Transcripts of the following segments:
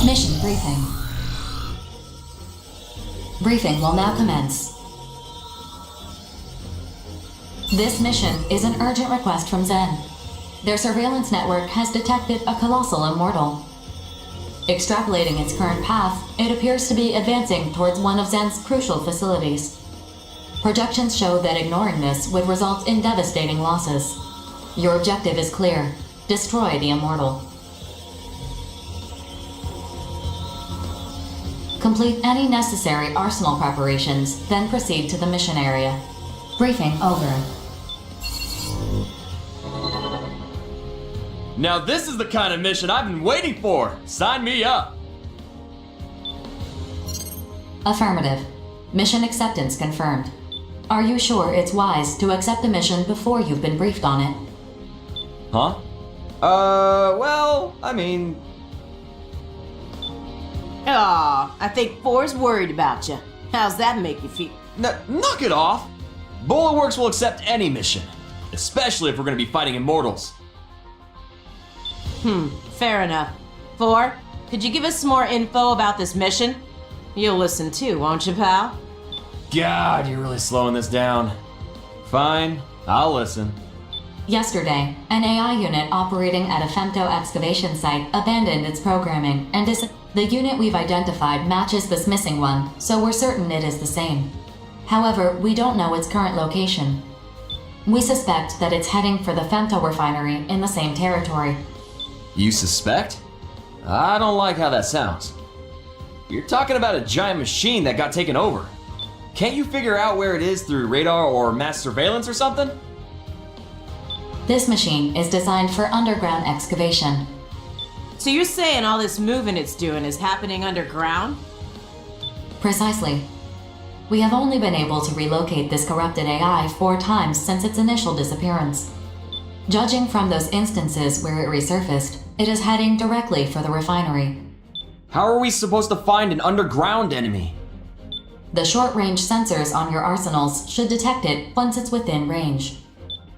Mission briefing. Briefing will now commence. This mission is an urgent request from Zen. Their surveillance network has detected a colossal immortal. Extrapolating its current path, it appears to be advancing towards one of Zen's crucial facilities. Projections show that ignoring this would result in devastating losses. Your objective is clear: destroy the immortal. Complete any necessary arsenal preparations, then proceed to the mission area. Briefing over. Now this is the kind of mission I've been waiting for! Sign me up! Affirmative. Mission acceptance confirmed. Are you sure it's wise to accept a mission before you've been briefed on it? Huh? Well, I mean... Aw, I think Four's worried about you. How's that make you feel? Knock it off! Bulletworks will accept any mission, especially if we're gonna be fighting Immortals. Fair enough. Four, could you give us some more info about this mission? You'll listen too, won't you, pal? God, you're really slowing this down. Fine, I'll listen. Yesterday, an AI unit operating at a femto excavation site abandoned its programming and the unit we've identified matches this missing one, so we're certain it is the same. However, we don't know its current location. We suspect that it's heading for the femto refinery in the same territory. You suspect? I don't like how that sounds. You're talking about a giant machine that got taken over. Can't you figure out where it is through radar or mass surveillance or something? This machine is designed for underground excavation. So you're saying all this moving it's doing is happening underground? Precisely. We have only been able to relocate this corrupted AI 4 times since its initial disappearance. Judging from those instances where it resurfaced, it is heading directly for the refinery. How are we supposed to find an underground enemy? The short-range sensors on your arsenals should detect it once it's within range.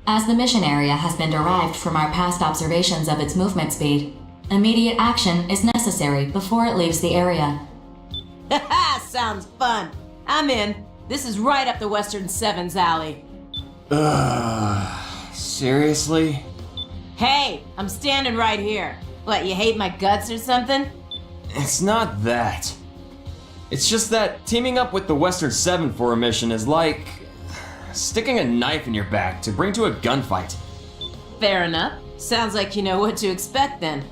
As the mission area has been derived from our past observations of its movement speed, immediate action is necessary before it leaves the area. Haha, sounds fun. I'm in. This is right up the Western Seven's alley. Seriously? Hey, I'm standing right here. What, you hate my guts or something? It's not that. It's just that teaming up with the Western Seven for a mission is like sticking a knife in your back to bring to a gunfight. Fair enough. Sounds like you know what to expect then.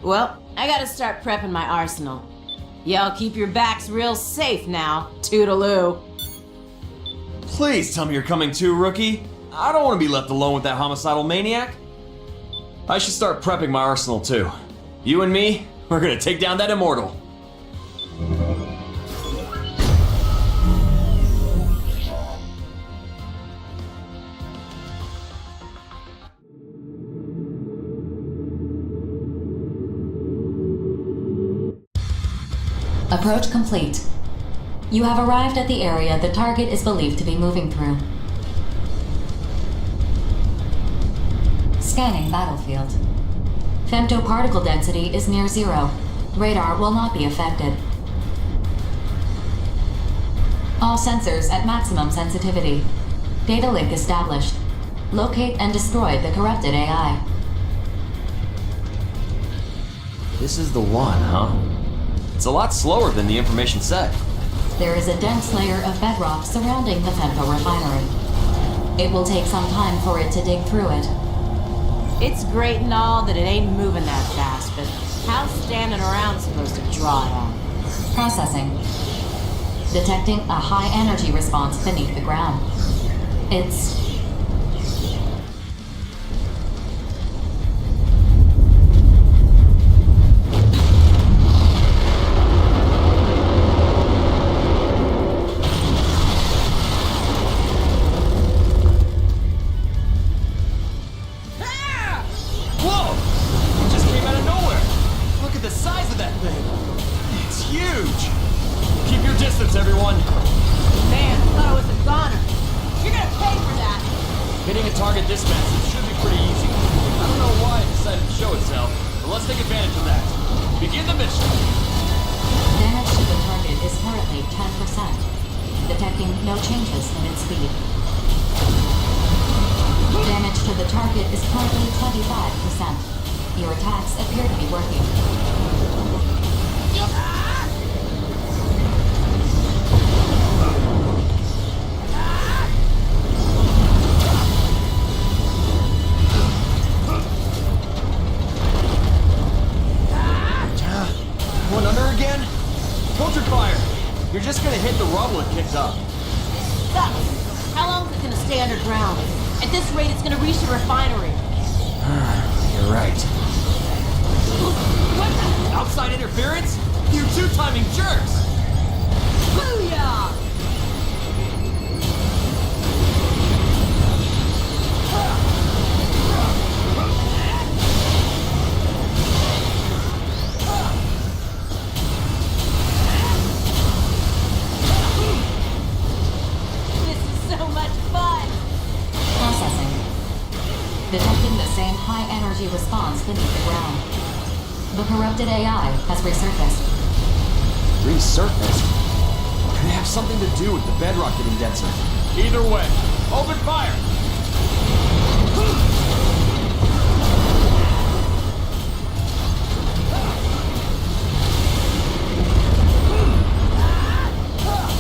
Well, I gotta start prepping my arsenal. Y'all keep your backs real safe now, toodaloo. Please tell me you're coming too, rookie. I don't want to be left alone with that homicidal maniac. I should start prepping my arsenal too. You and me, we're gonna take down that immortal. Approach complete. You have arrived at the area the target is believed to be moving through. Scanning battlefield. Femtoparticle density is near 0. Radar will not be affected. All sensors at maximum sensitivity. Data link established. Locate and destroy the corrupted AI. This is the one, huh? It's a lot slower than the information said. There is a dense layer of bedrock surrounding the femto refinery. It will take some time for it to dig through it. It's great and all that it ain't moving that fast, but how's standing around supposed to draw it on? Processing. Detecting a high energy response beneath the ground. It's... Everyone. Man, I thought it was a goner. You're gonna pay for that. Hitting a target this massive should be pretty easy. I don't know why it decided to show itself, but let's take advantage of that. Begin the mission. is currently 10%, detecting no changes in its speed. Damage to the target is currently 25%. Your attacks appear to be working. Going under again? Filter fire! You're just gonna hit the rubble it kicked up. Stop! How long is it gonna stay underground? At this rate, it's gonna reach the refinery. You're right. What the? Outside interference? You two-timing jerks! Booyah! This is so much fun! Processing. Detecting the same high-energy response beneath the ground. The corrupted AI has resurfaced. Resurfaced? Could it have something to do with the bedrock getting denser? Either way, open fire!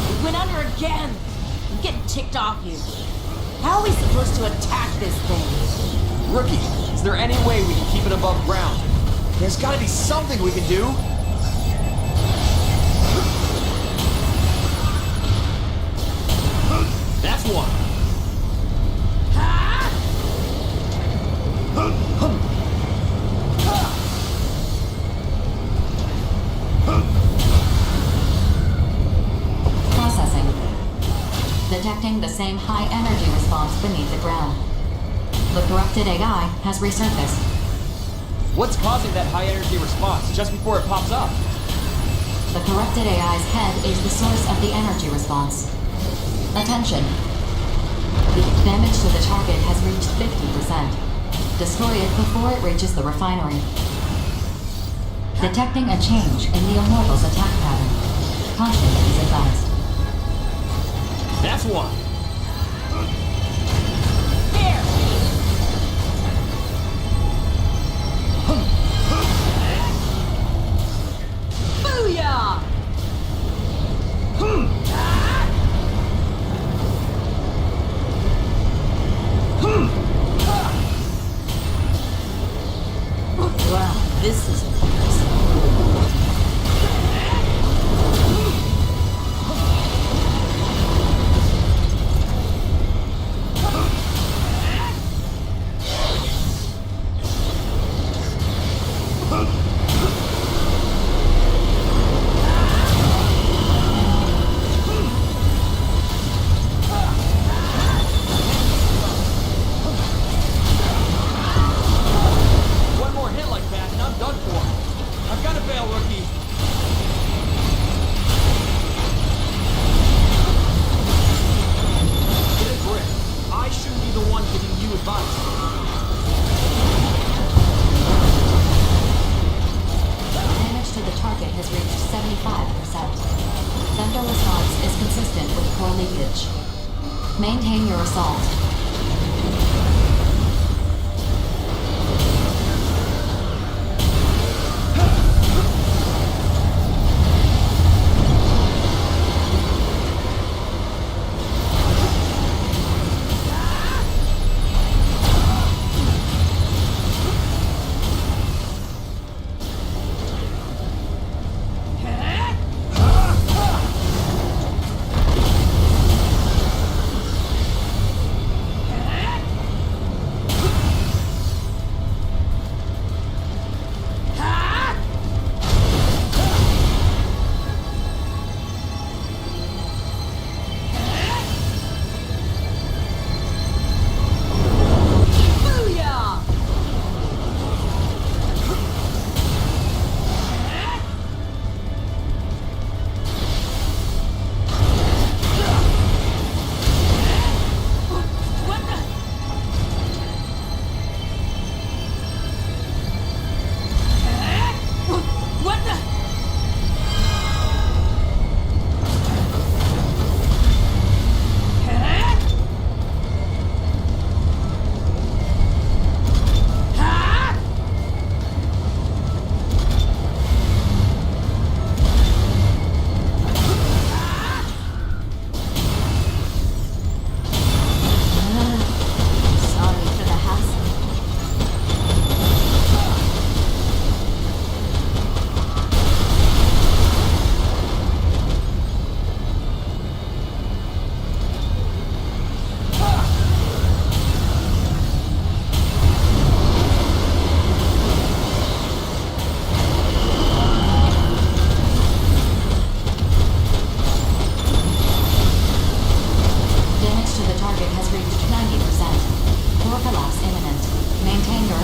It went under again! I'm getting ticked off here. How are we supposed to attack this thing? Rookie, is there any way we can keep it above ground? There's gotta be something we can do! That's one! Processing. Detecting the same high-energy response beneath the ground. The corrupted AI has resurfaced. What's causing that high energy response just before it pops up? The corrupted AI's head is the source of the energy response. Attention. The damage to the target has reached 50%. Destroy it before it reaches the refinery. Detecting a change in the Immortals' attack pattern. Caution is advised. That's one! Here! Booyah! Wow, this is impressive. One more hit like that and I'm done for. I've got to bail, rookie. Get a grip. I shouldn't be the one giving you advice. Damage to the target has reached 75%. Thunder response is consistent with core leakage. Maintain your assault.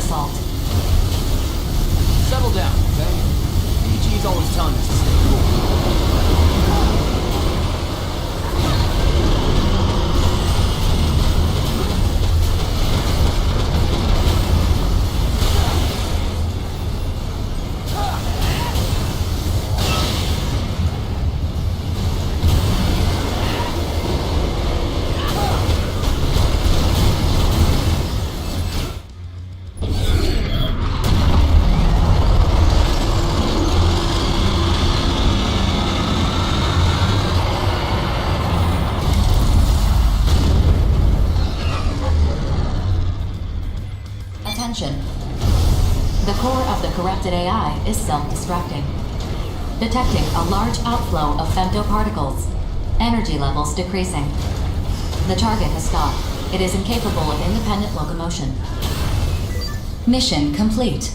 assault. Settle down, okay? BG's always telling us to stay cool. Attention. The core of the corrupted AI is self-destructing. Detecting a large outflow of femtoparticles. Energy levels decreasing. The target has stopped. It is incapable of independent locomotion. Mission complete.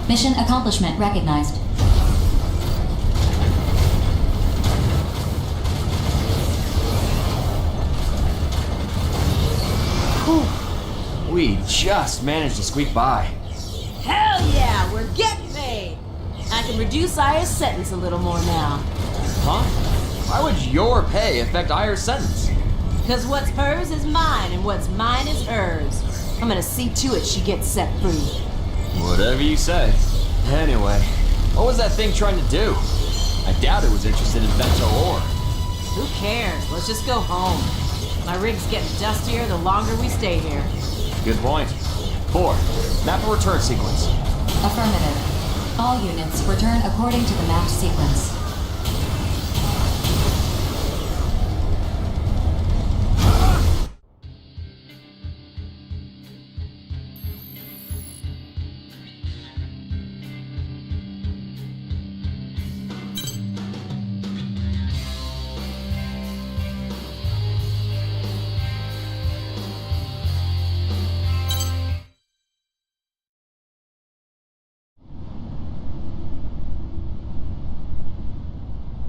Mission accomplishment recognized. We just managed to squeak by. Hell yeah, we're getting paid! I can reduce Aya's sentence a little more now. Huh? Why would your pay affect Ayer's sentence? Because what's hers is mine, and what's mine is hers. I'm gonna see to it she gets set free. Whatever you say. Anyway, what was that thing trying to do? I doubt it was interested in Vento ore. Who cares? Let's just go home. My rig's getting dustier the longer we stay here. Good point. 4. Map a return sequence. Affirmative. All units return according to the mapped sequence.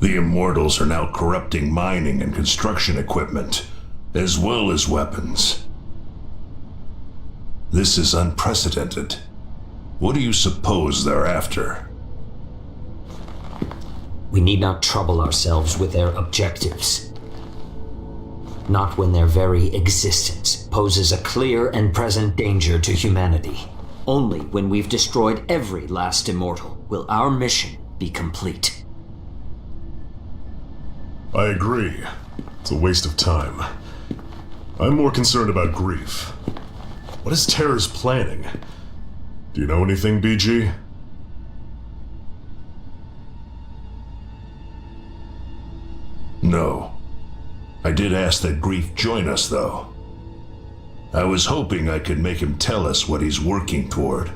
The Immortals are now corrupting mining and construction equipment, as well as weapons. This is unprecedented. What do you suppose they're after? We need not trouble ourselves with their objectives. Not when their very existence poses a clear and present danger to humanity. Only when we've destroyed every last immortal will our mission be complete. I agree. It's a waste of time. I'm more concerned about grief. What is Terror's planning? Do you know anything, BG? No. I did ask that Grief join us, though. I was hoping I could make him tell us what he's working toward.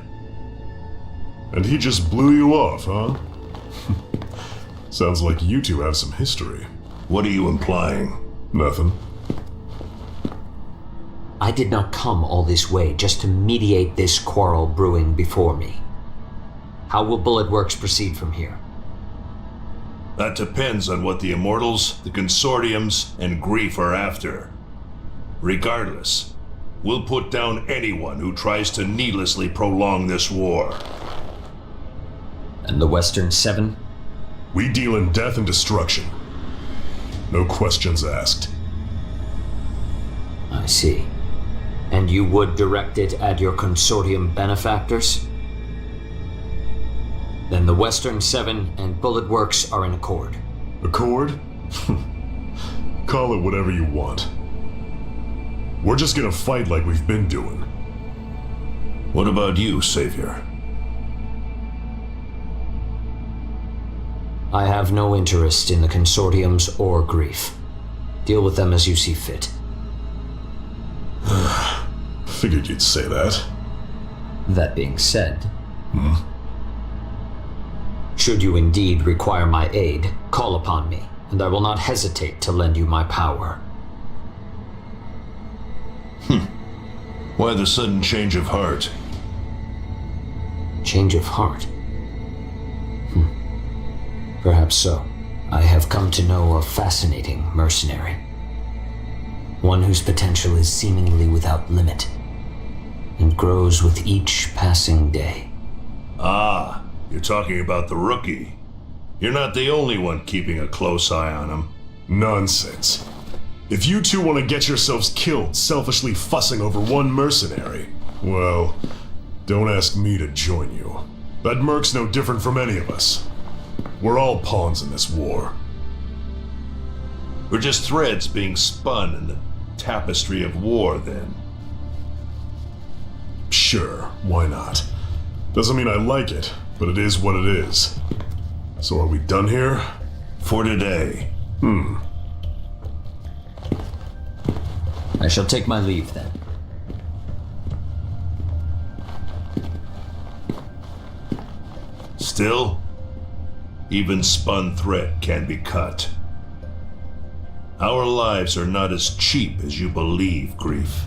And he just blew you off, huh? Sounds like you two have some history. What are you implying? Nothing. I did not come all this way just to mediate this quarrel brewing before me. How will Bullet Works proceed from here? That depends on what the Immortals, the Consortiums, and Grief are after. Regardless, we'll put down anyone who tries to needlessly prolong this war. And the Western Seven? We deal in death and destruction. No questions asked. I see. And you would direct it at your consortium benefactors? Then the Western Seven and Bullet Works are in accord. Accord? Call it whatever you want. We're just gonna fight like we've been doing. What about you, Savior? I have no interest in the consortiums or Grief. Deal with them as you see fit. Figured you'd say that. That being said, should you indeed require my aid, call upon me, and I will not hesitate to lend you my power. Why the sudden change of heart? Change of heart? Perhaps so. I have come to know a fascinating mercenary. One whose potential is seemingly without limit. and grows with each passing day. Ah, you're talking about the rookie. You're not the only one keeping a close eye on him. Nonsense. If you two want to get yourselves killed selfishly fussing over one mercenary, well, don't ask me to join you. That merc's no different from any of us. We're all pawns in this war. We're just threads being spun in the tapestry of war, then. Sure, why not? Doesn't mean I like it, but it is what it is. So are we done here? For today. I shall take my leave then. Still, even spun thread can be cut. Our lives are not as cheap as you believe, Grief.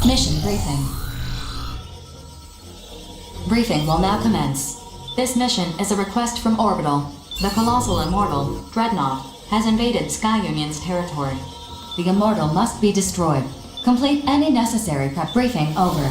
Mission briefing. Briefing will now commence. This mission is a request from Orbital. The colossal immortal, Dreadnought, has invaded Sky Union's territory. The immortal must be destroyed. Complete any necessary prep. Briefing over.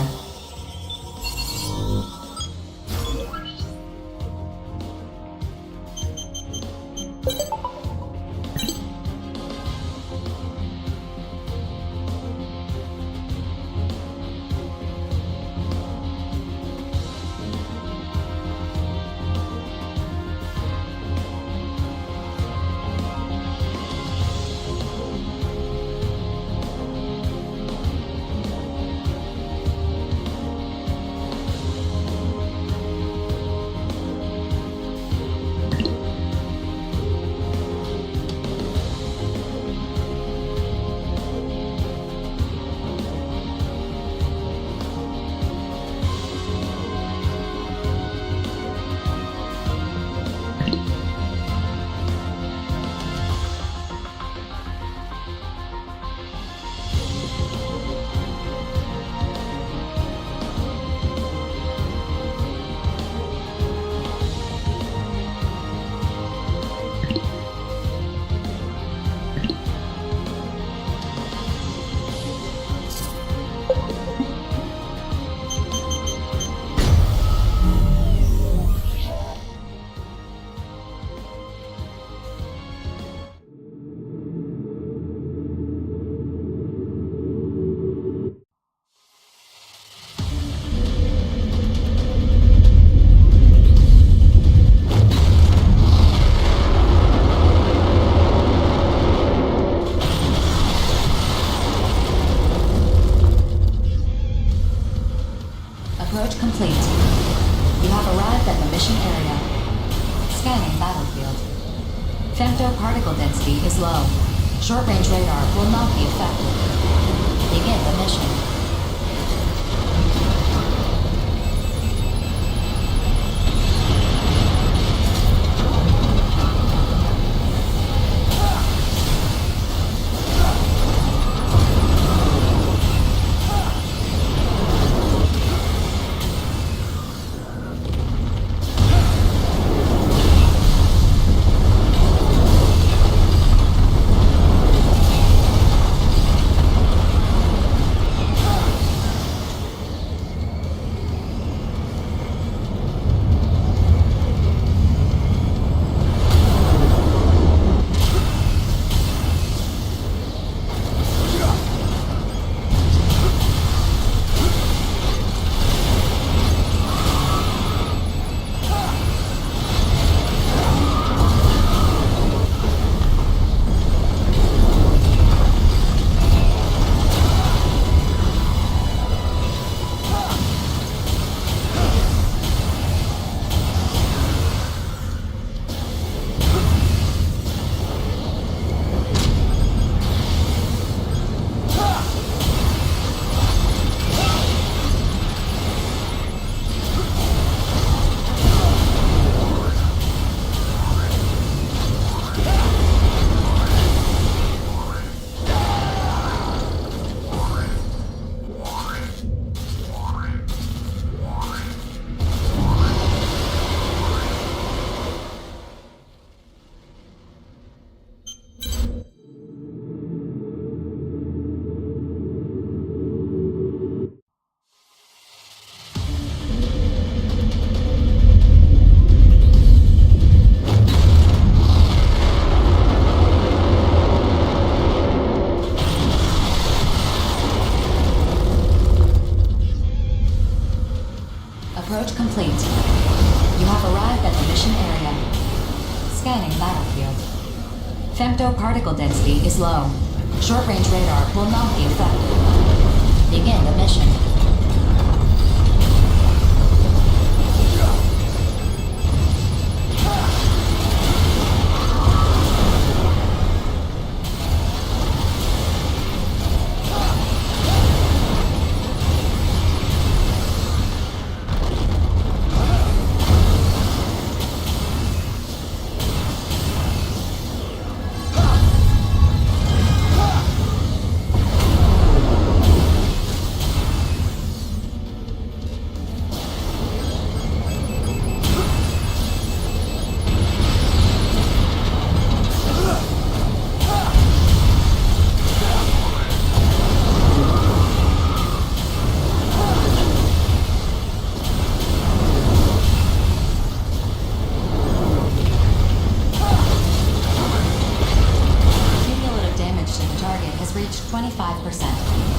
Approach complete. You have arrived at the mission area. Scanning battlefield. Femto-particle density is low. Short-range radar will not be affected. Begin the mission. Approach complete. You have arrived at the mission area. Scanning battlefield. Femto-particle density is low. Short-range radar will not be affected. Begin the mission. reached 25%.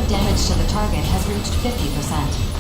Damage to the target has reached 50%.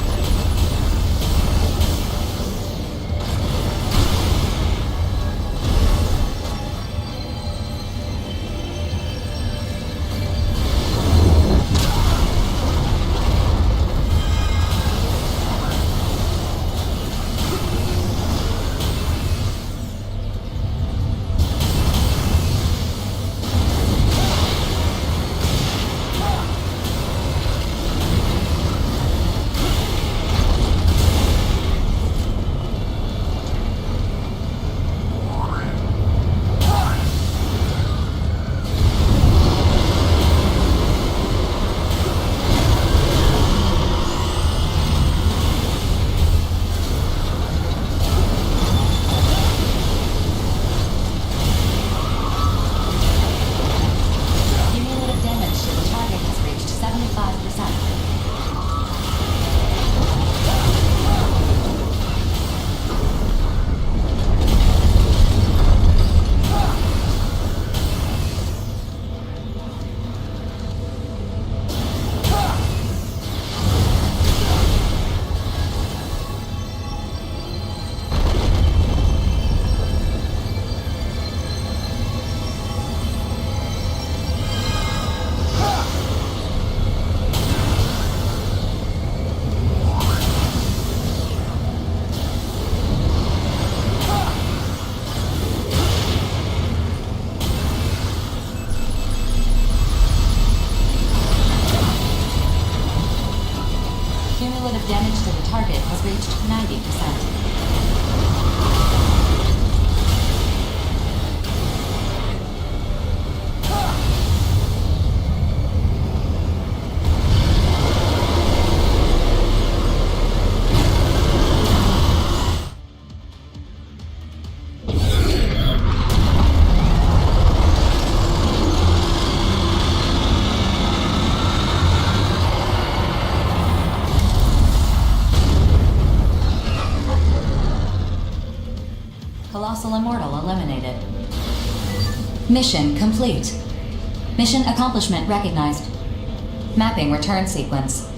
Cumulative damage to the target has reached 90%. Colossal Immortal eliminated. Mission complete. Mission accomplishment recognized. Mapping return sequence.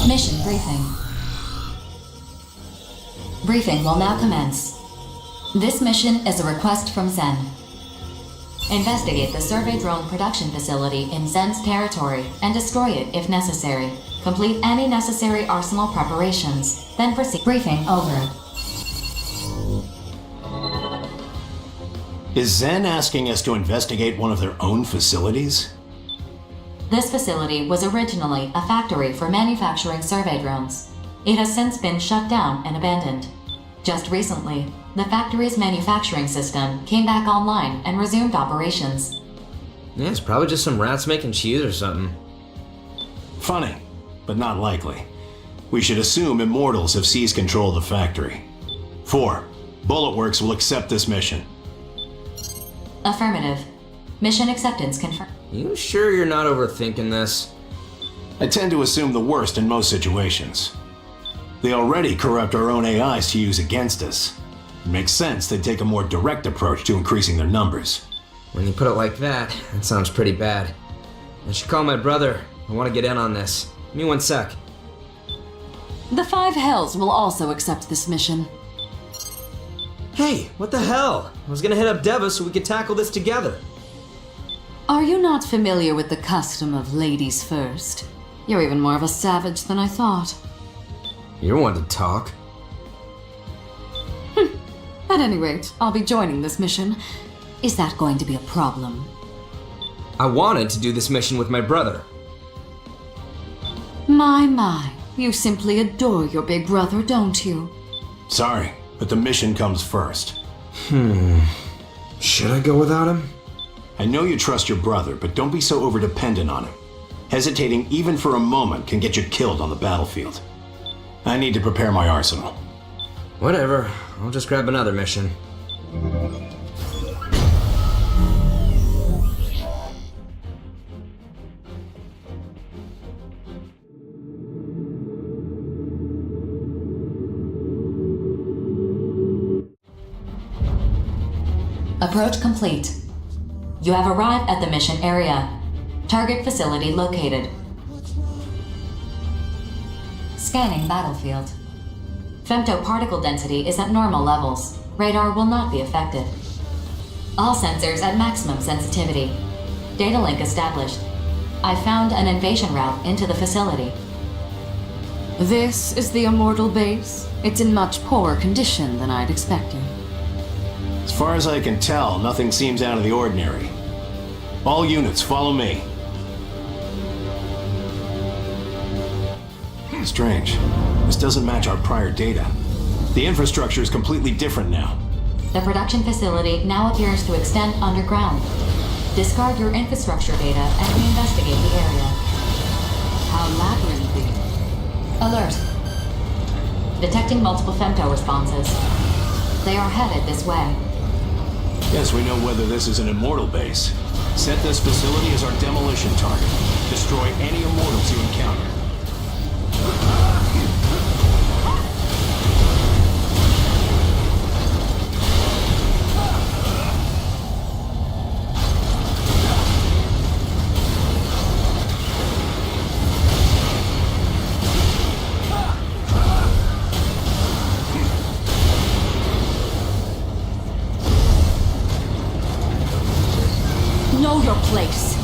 Mission briefing. Briefing will now commence. This mission is a request from Zen. Investigate the survey drone production facility in Zen's territory and destroy it if necessary. Complete any necessary arsenal preparations, then proceed. Briefing over. Is Zen asking us to investigate one of their own facilities? This facility was originally a factory for manufacturing survey drones. It has since been shut down and abandoned. Just recently, the factory's manufacturing system came back online and resumed operations. Yeah, it's probably just some rats making cheese or something. Funny, but not likely. We should assume Immortals have seized control of the factory. 4. Bulletworks will accept this mission. Affirmative. Mission acceptance confirmed. You sure you're not overthinking this? I tend to assume the worst in most situations. They already corrupt our own AIs to use against us. It makes sense they'd take a more direct approach to increasing their numbers. When you put it like that, it sounds pretty bad. I should call my brother. I want to get in on this. Give me 1 sec. The Five Hells will also accept this mission. Hey, what the hell? I was gonna hit up Deva so we could tackle this together. Are you not familiar with the custom of ladies first? You're even more of a savage than I thought. You're one to talk. At any rate, I'll be joining this mission. Is that going to be a problem? I wanted to do this mission with my brother. My, you simply adore your big brother, don't you? Sorry, but the mission comes first. Should I go without him? I know you trust your brother, but don't be so overdependent on him. Hesitating even for a moment can get you killed on the battlefield. I need to prepare my arsenal. Whatever, I'll just grab another mission. Approach complete. You have arrived at the mission area. Target facility located. Scanning battlefield. Femtoparticle density is at normal levels. Radar will not be affected. All sensors at maximum sensitivity. Data link established. I found an invasion route into the facility. This is the Immortal base. It's in much poorer condition than I'd expected. As far as I can tell, nothing seems out of the ordinary. All units, follow me. Strange. This doesn't match our prior data. The infrastructure is completely different now. The production facility now appears to extend underground. Discard your infrastructure data and reinvestigate the area. How labyrinthy. Alert. Detecting multiple femto responses. They are headed this way. Guess we know whether this is an Immortal base. Set this facility as our demolition target. Destroy any Immortals you encounter. Know your place.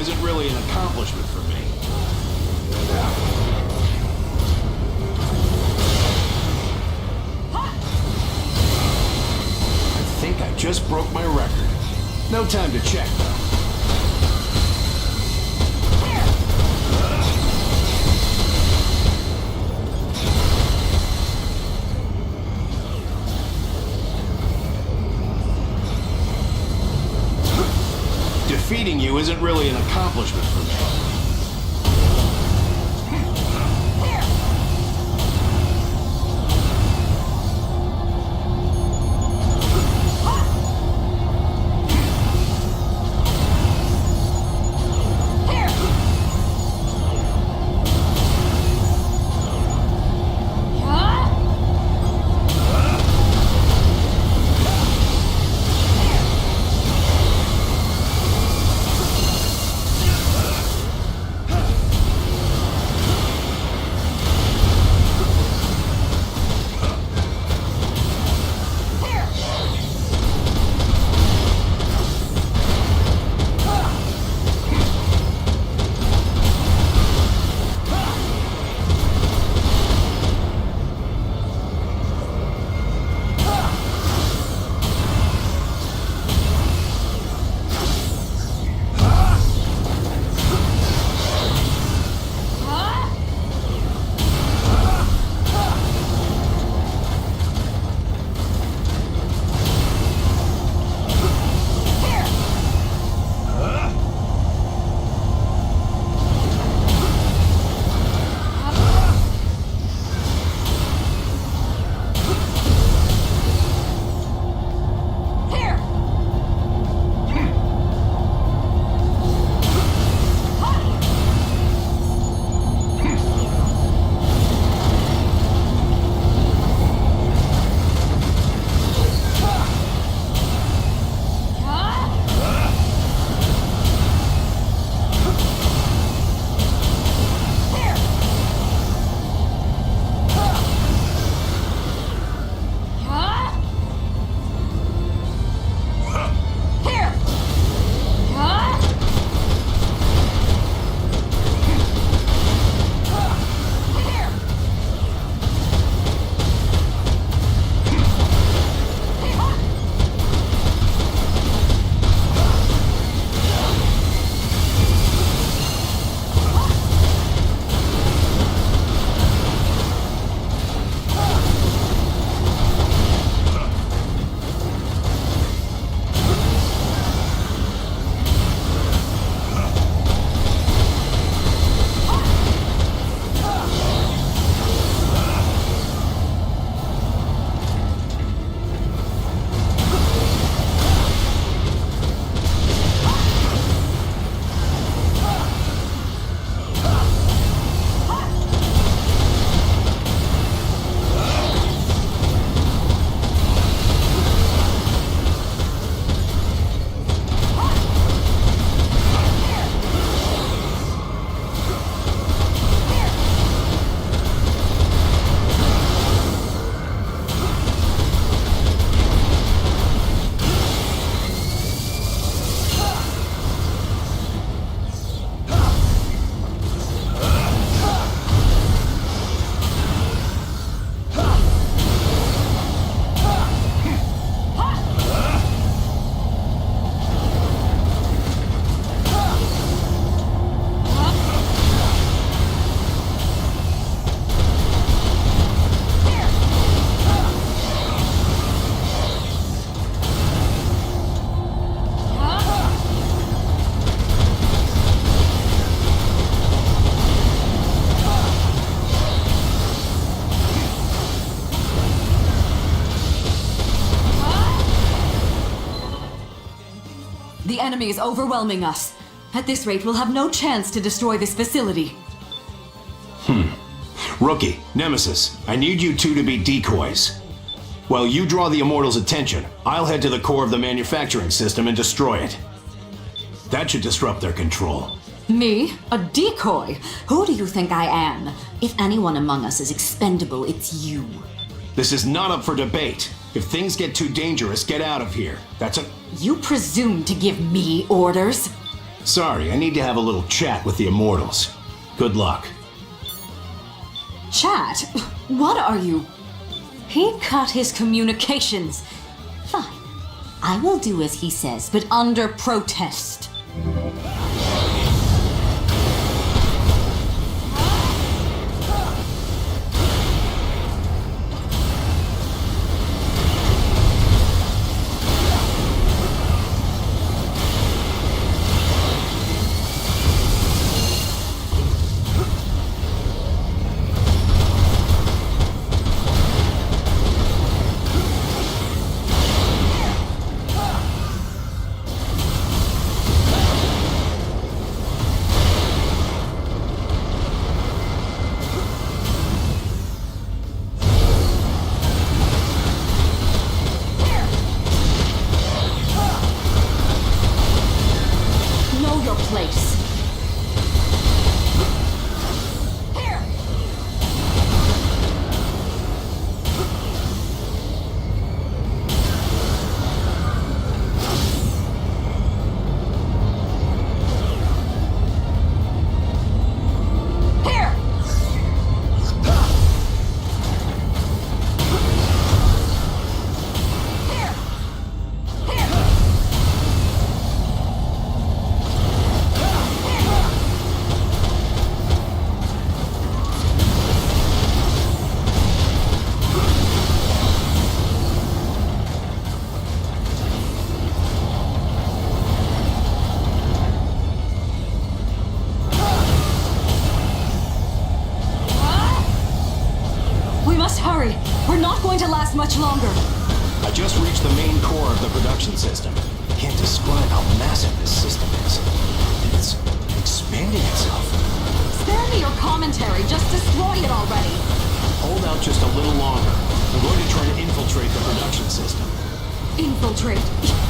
isn't really an accomplishment for me. I think I just broke my record. No time to check, though. Defeating you isn't really an accomplishment for me. The enemy is overwhelming us. At this rate, we'll have no chance to destroy this facility. Rookie, Nemesis, I need you two to be decoys. While you draw the Immortals' attention, I'll head to the core of the manufacturing system and destroy it. That should disrupt their control. Me? A decoy? Who do you think I am? If anyone among us is expendable, it's you. This is not up for debate. If things get too dangerous, get out of here. That's a... You presume to give me orders? Sorry, I need to have a little chat with the Immortals. Good luck. Chat? What are you? He cut his communications. Fine. I will do as he says, but under protest. Much longer. I just reached the main core of the production system. I can't describe how massive this system is. And it's expanding itself. Spare me your commentary. Just destroy it already. Hold out just a little longer. I'm going to try to infiltrate the production system. Infiltrate?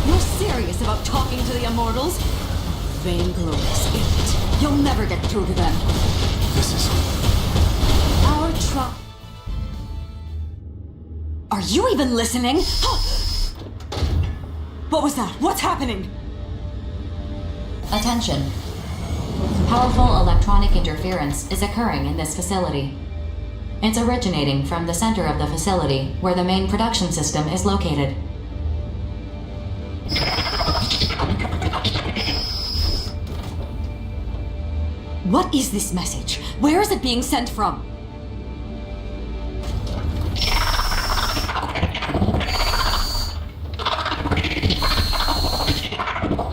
You're serious about talking to the Immortals? Vainglorious idiot. You'll never get through to them. This is... Our trial. Are you even listening? What was that? What's happening? Attention. Powerful electronic interference is occurring in this facility. It's originating from the center of the facility, where the main production system is located. What is this message? Where is it being sent from?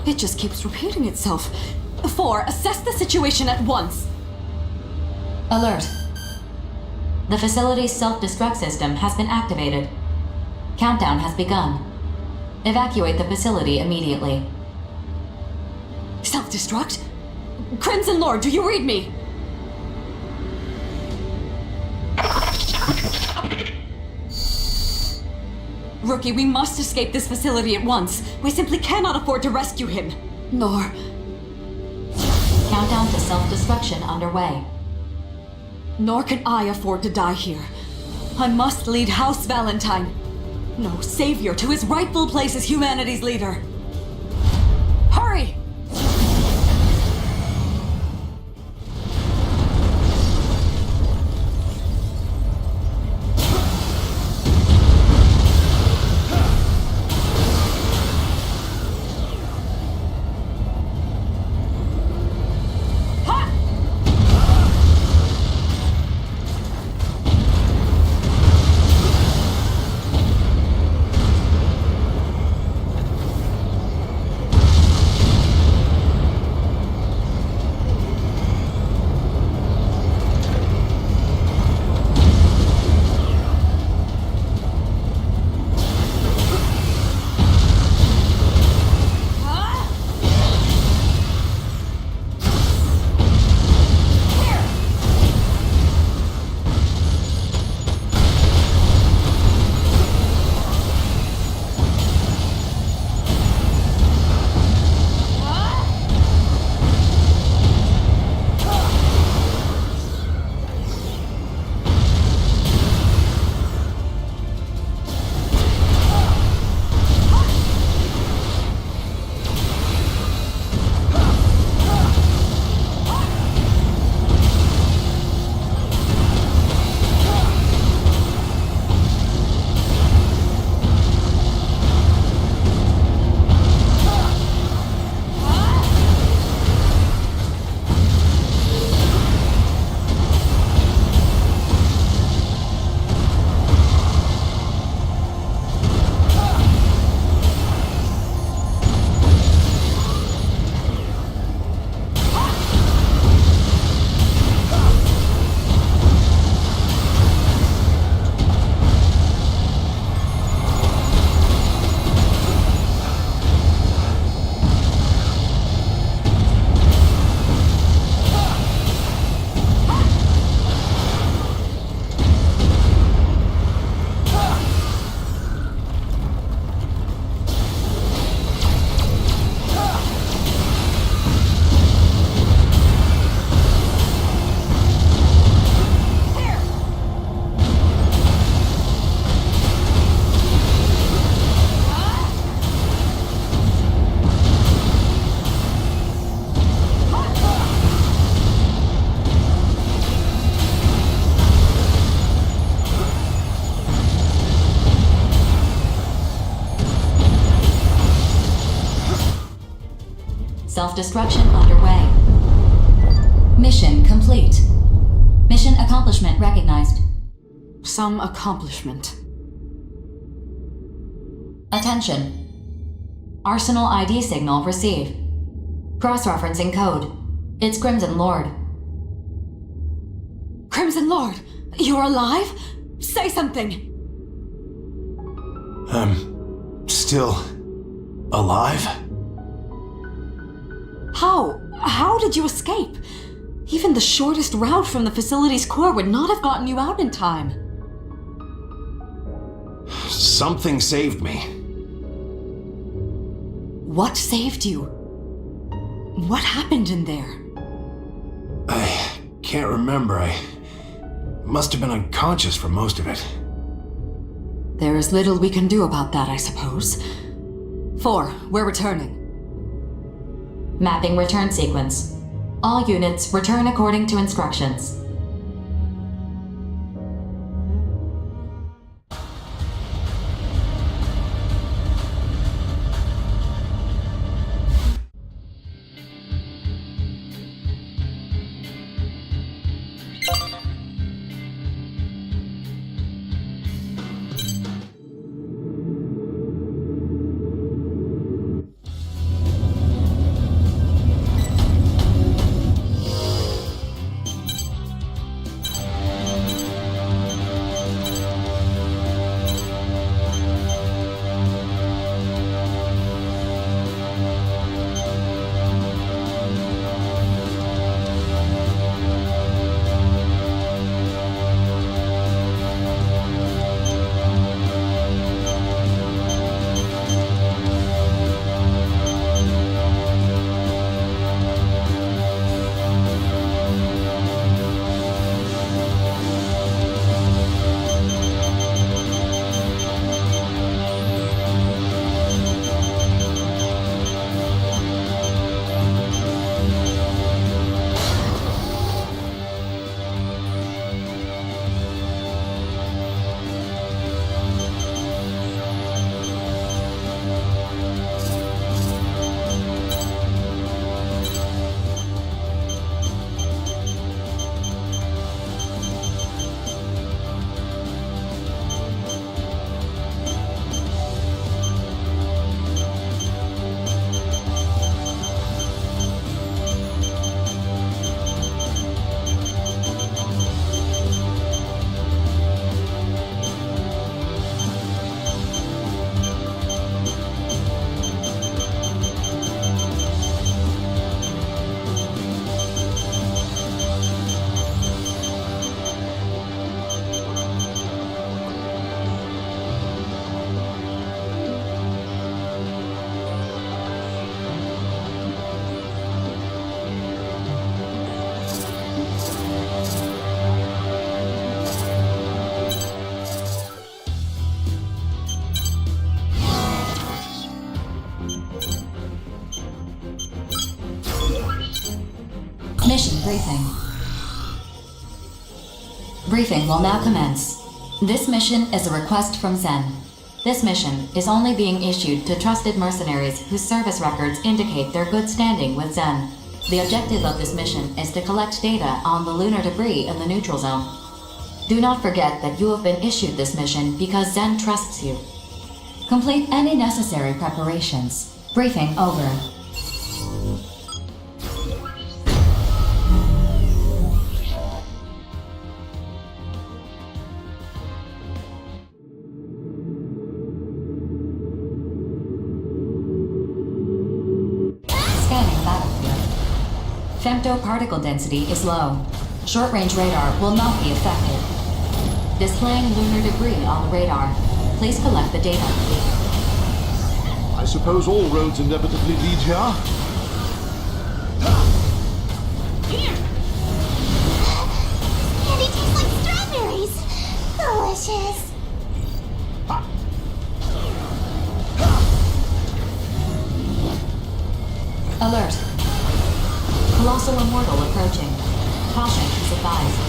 It just keeps repeating itself. 4, assess the situation at once. Alert. The facility's self-destruct system has been activated. Countdown has begun. Evacuate the facility immediately. Self-destruct? Crimson Lord, do you read me? Rookie, we must escape this facility at once. We simply cannot afford to rescue him. Nor... Countdown to self-destruction underway. Nor can I afford to die here. I must lead House Valentine, no savior, to his rightful place as humanity's leader. Hurry! self-destruction underway. Mission complete. Mission accomplishment recognized. Some accomplishment. Attention. Arsenal ID signal received. Cross-referencing code. It's Crimson Lord. Crimson Lord, you're alive? Say something! I'm still alive? How did you escape? Even the shortest route from the facility's core would not have gotten you out in time. Something saved me. What saved you? What happened in there? I can't remember. I must have been unconscious for most of it. There is little we can do about that, I suppose. 4, we're returning. Mapping return sequence. All units return according to instructions. Mission briefing. Briefing will now commence. This mission is a request from Zen. This mission is only being issued to trusted mercenaries whose service records indicate their good standing with Zen. The objective of this mission is to collect data on the lunar debris in the neutral zone. Do not forget that you have been issued this mission because Zen trusts you. Complete any necessary preparations. Briefing over. Scanning battlefield. Femtoparticle density is low. Short-range radar will not be affected. Displaying lunar debris on the radar. Please collect the data. I suppose all roads inevitably lead here. Candy tastes like strawberries. Delicious. Alert. Colossal Immortal approaching. Caution is advised.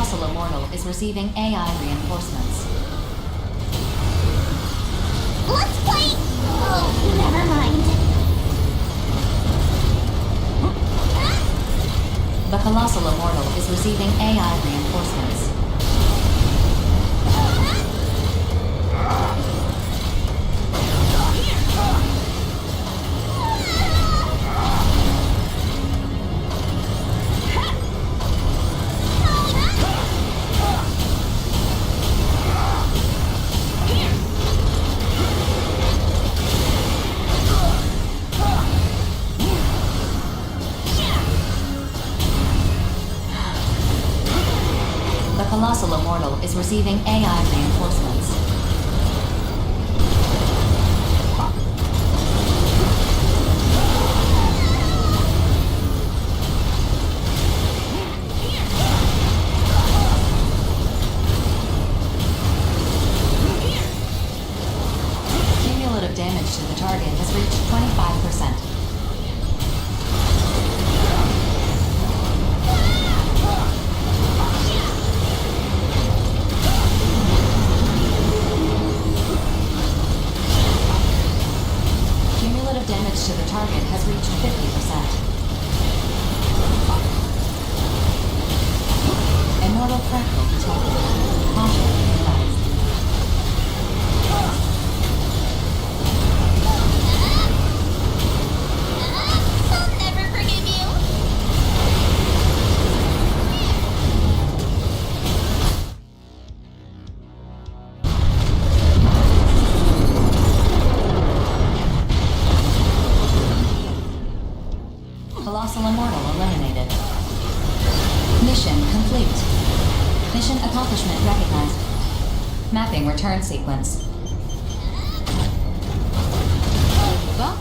colossal immortal is receiving AI reinforcements. Let's play. Oh, never mind. The colossal immortal is receiving AI reinforcements. The colossal immortal is receiving AI reinforcements. Cumulative damage to the target has reached 25%. Cumulative damage to the target has reached 50%. Immortal fractal detected. Caution advised. I'll never forgive you. Colossal immortal eliminated. Mission complete. Mission accomplishment recognized. Mapping return sequence. Over.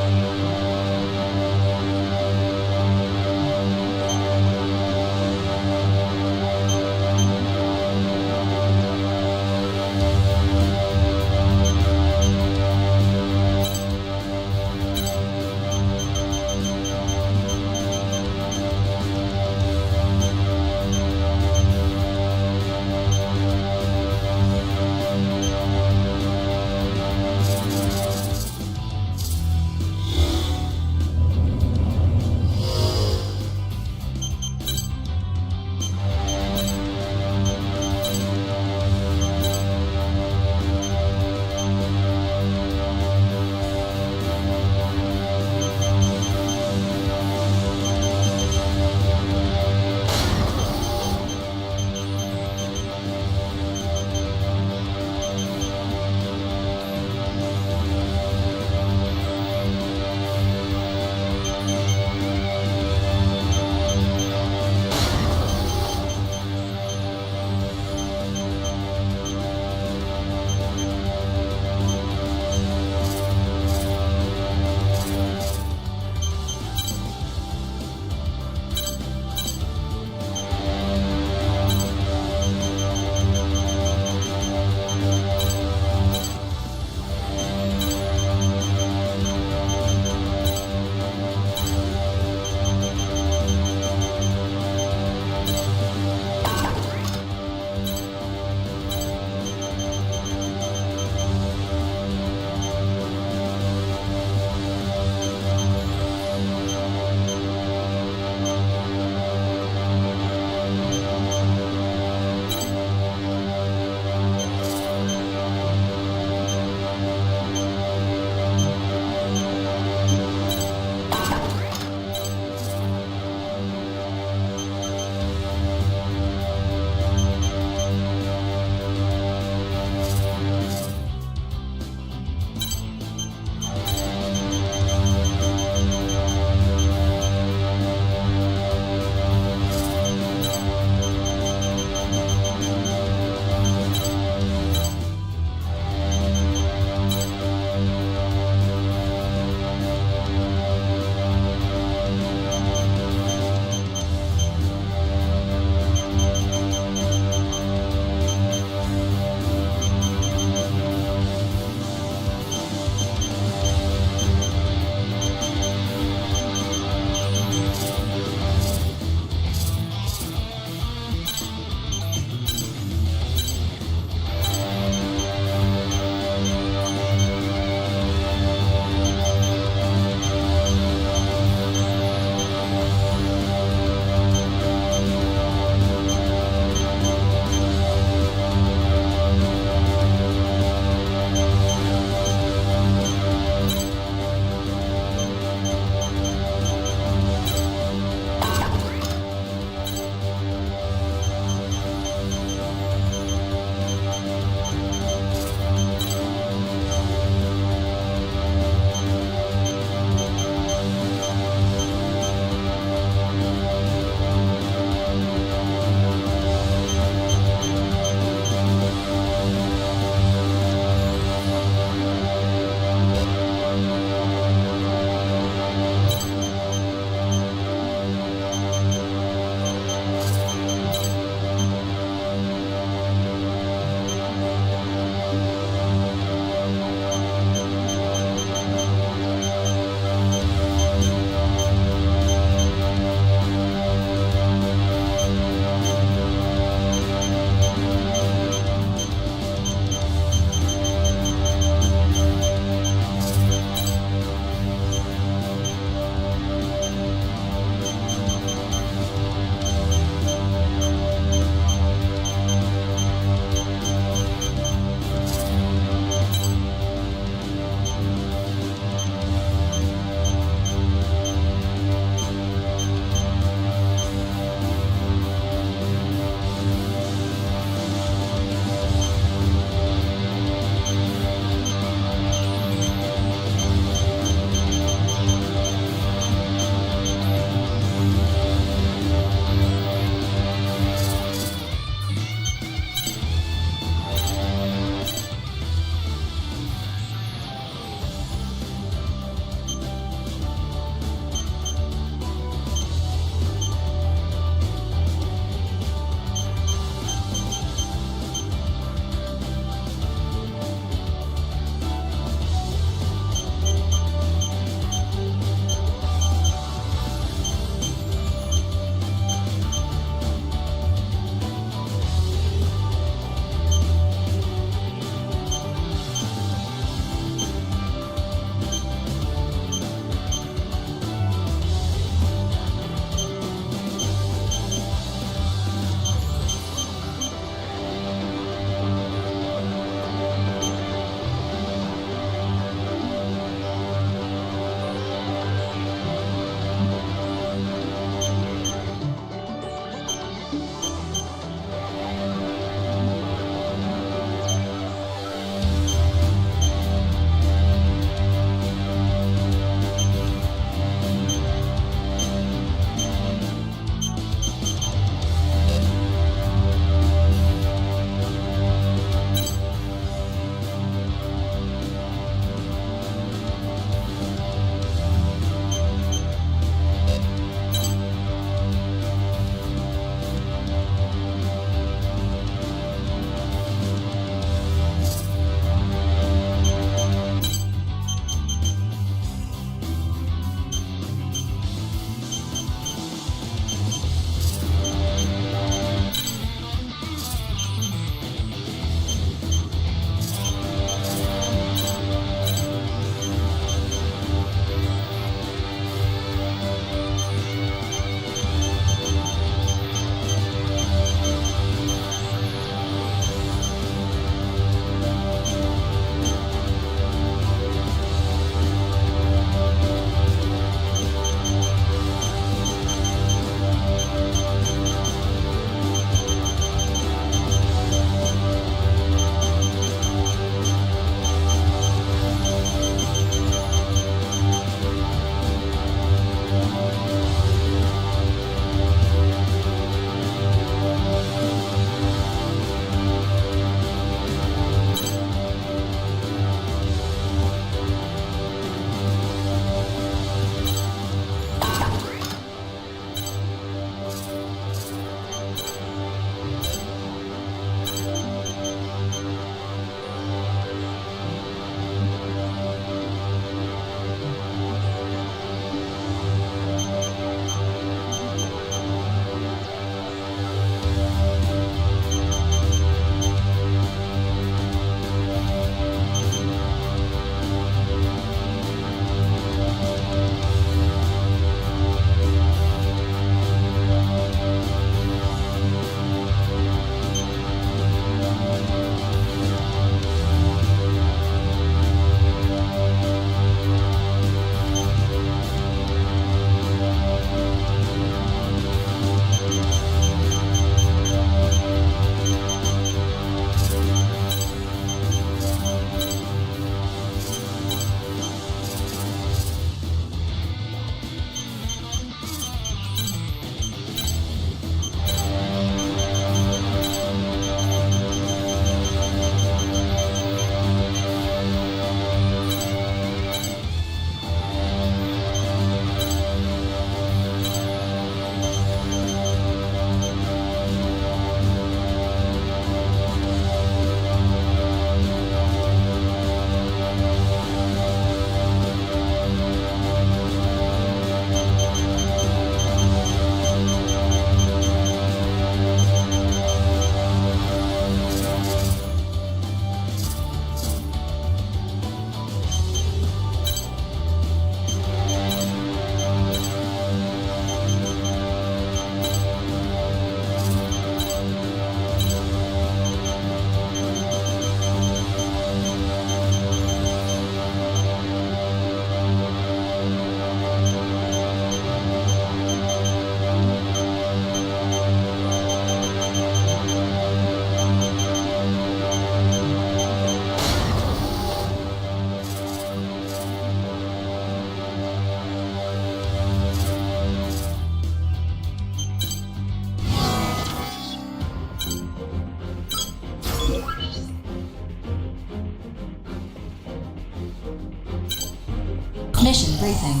Mission briefing.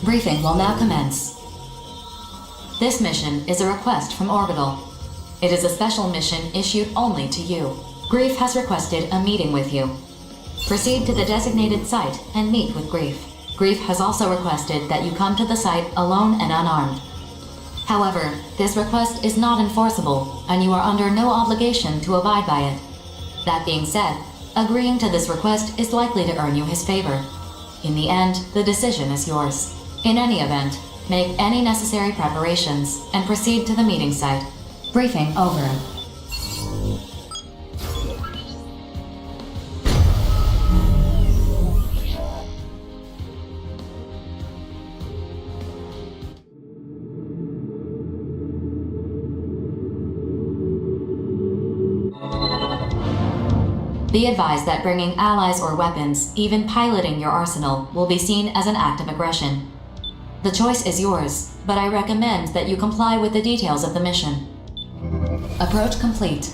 Briefing will now commence. This mission is a request from Orbital. It is a special mission issued only to you. Grief has requested a meeting with you. Proceed to the designated site and meet with Grief. Grief has also requested that you come to the site alone and unarmed. However, this request is not enforceable, and you are under no obligation to abide by it. That being said, agreeing to this request is likely to earn you his favor. In the end, the decision is yours. In any event, make any necessary preparations and proceed to the meeting site. Briefing over. Be advised that bringing allies or weapons, even piloting your arsenal, will be seen as an act of aggression. The choice is yours, but I recommend that you comply with the details of the mission. Approach complete.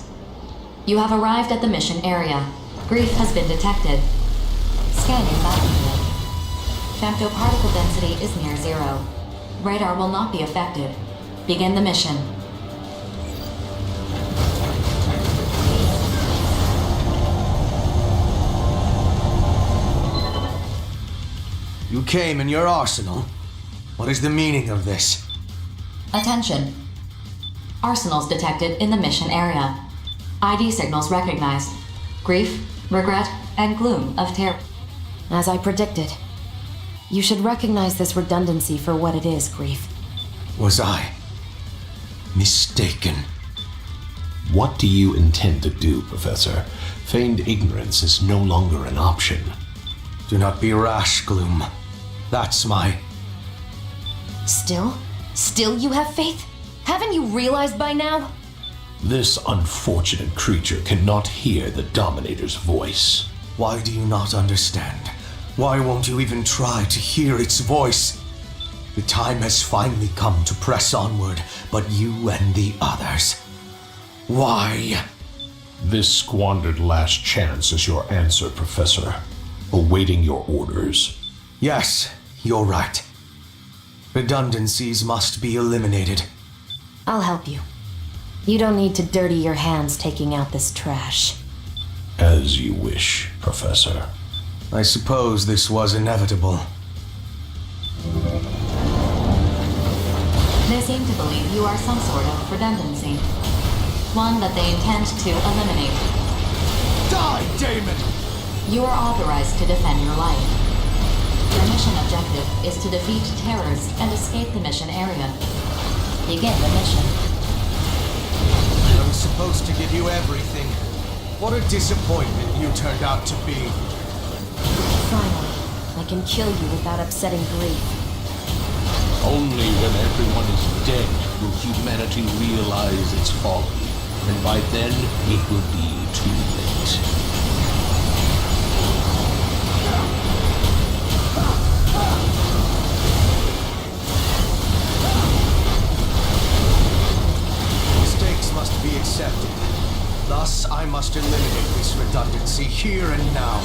You have arrived at the mission area. Grief has been detected. Scanning battlefield. Femtoparticle density is near zero. Radar will not be affected. Begin the mission. You came in your arsenal? What is the meaning of this? Attention. Arsenals detected in the mission area. ID signals recognized. Grief, regret, and gloom of terror. As I predicted. You should recognize this redundancy for what it is, Grief. Was I mistaken? What do you intend to do, Professor? Feigned ignorance is no longer an option. Do not be rash, Gloom. That's my... Still you have faith? Haven't you realized by now? This unfortunate creature cannot hear the Dominator's voice. Why do you not understand? Why won't you even try to hear its voice? The time has finally come to press onward, but you and the others. Why? This squandered last chance is your answer, Professor. Awaiting your orders. Yes, you're right. Redundancies must be eliminated. I'll help you. You don't need to dirty your hands taking out this trash. As you wish, Professor. I suppose this was inevitable. They seem to believe you are some sort of redundancy. One that they intend to eliminate. Die, Daemon! You are authorized to defend your life. Your mission objective is to defeat terrors and escape the mission area. Begin the mission. I was supposed to give you everything. What a disappointment you turned out to be. Finally, I can kill you without upsetting Grief. Only when everyone is dead will humanity realize its folly. And by then, it will be too late. Mistakes must be accepted. Thus, I must eliminate this redundancy here and now.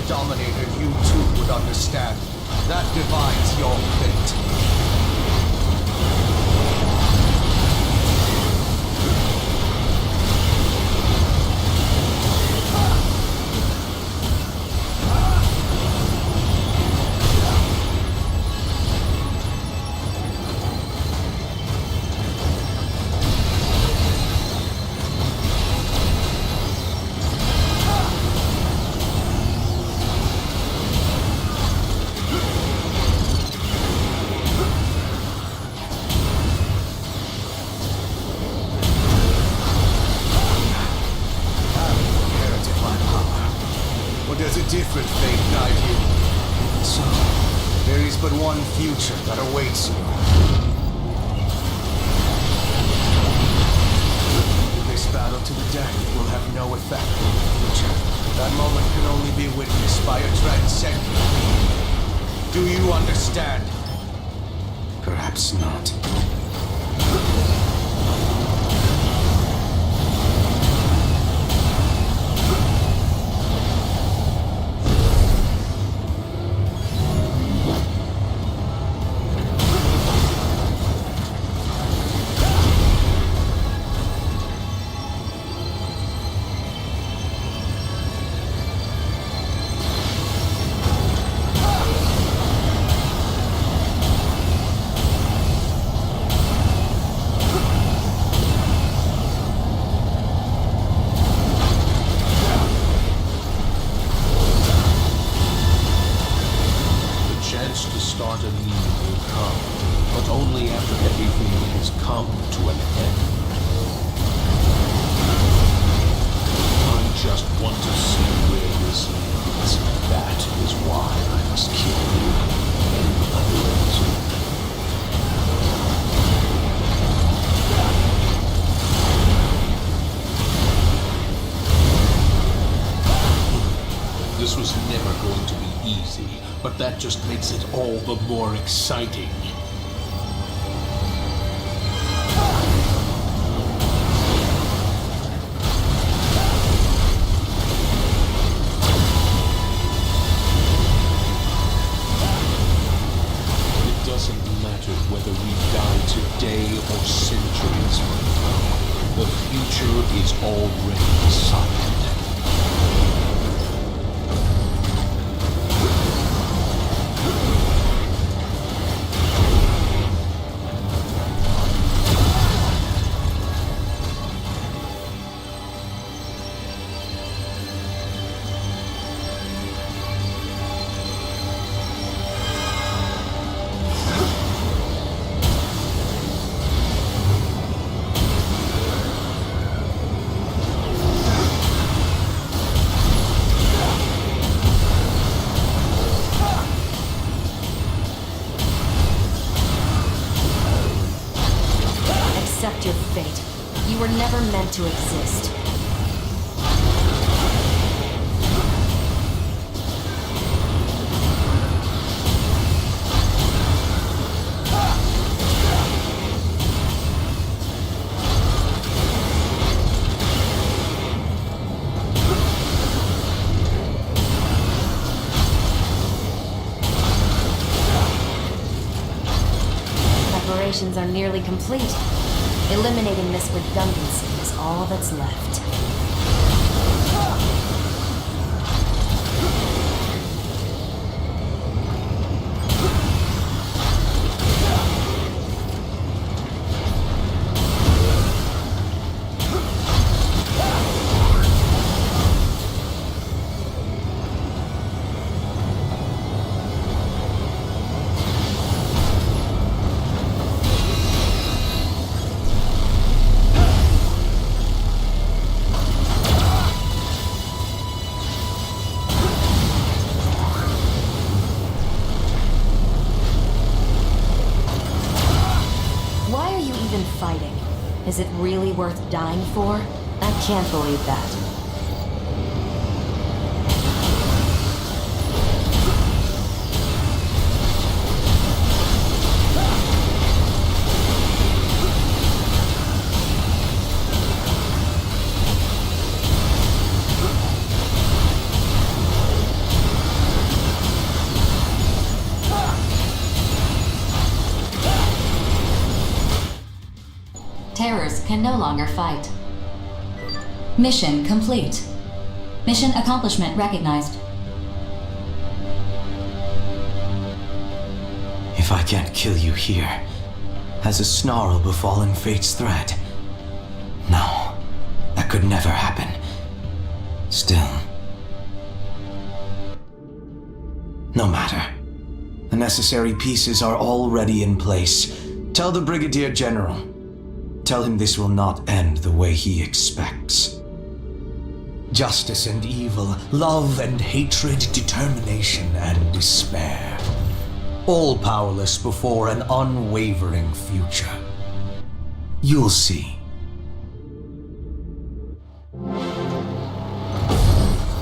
Dominator, you too would understand. That divides your fate. good fate guide you. So, there is but one future that awaits you. This battle to the death will have no effect on the future. That moment can only be witnessed by a transcendent being. Do you understand? Perhaps not. To start anew will come, but only after everything has come to an end. I just want to see where this leads. That is why I must kill you and others. This was never going to be easy, but that just makes it all the more exciting. It doesn't matter whether we die today or centuries from now. The future is already decided. Accept your fate. You were never meant to exist. Preparations are nearly complete. Eliminating this redundancy is all that's left. Fighting. Is it really worth dying for? I can't believe that. Terrors can no longer fight. Mission complete. Mission accomplishment recognized. If I can't kill you here, has a snarl befallen fate's threat? No, that could never happen. Still. No matter. The necessary pieces are already in place. Tell the Brigadier General. Tell him this will not end the way he expects. Justice and evil, love and hatred, determination and despair. All powerless before an unwavering future. You'll see.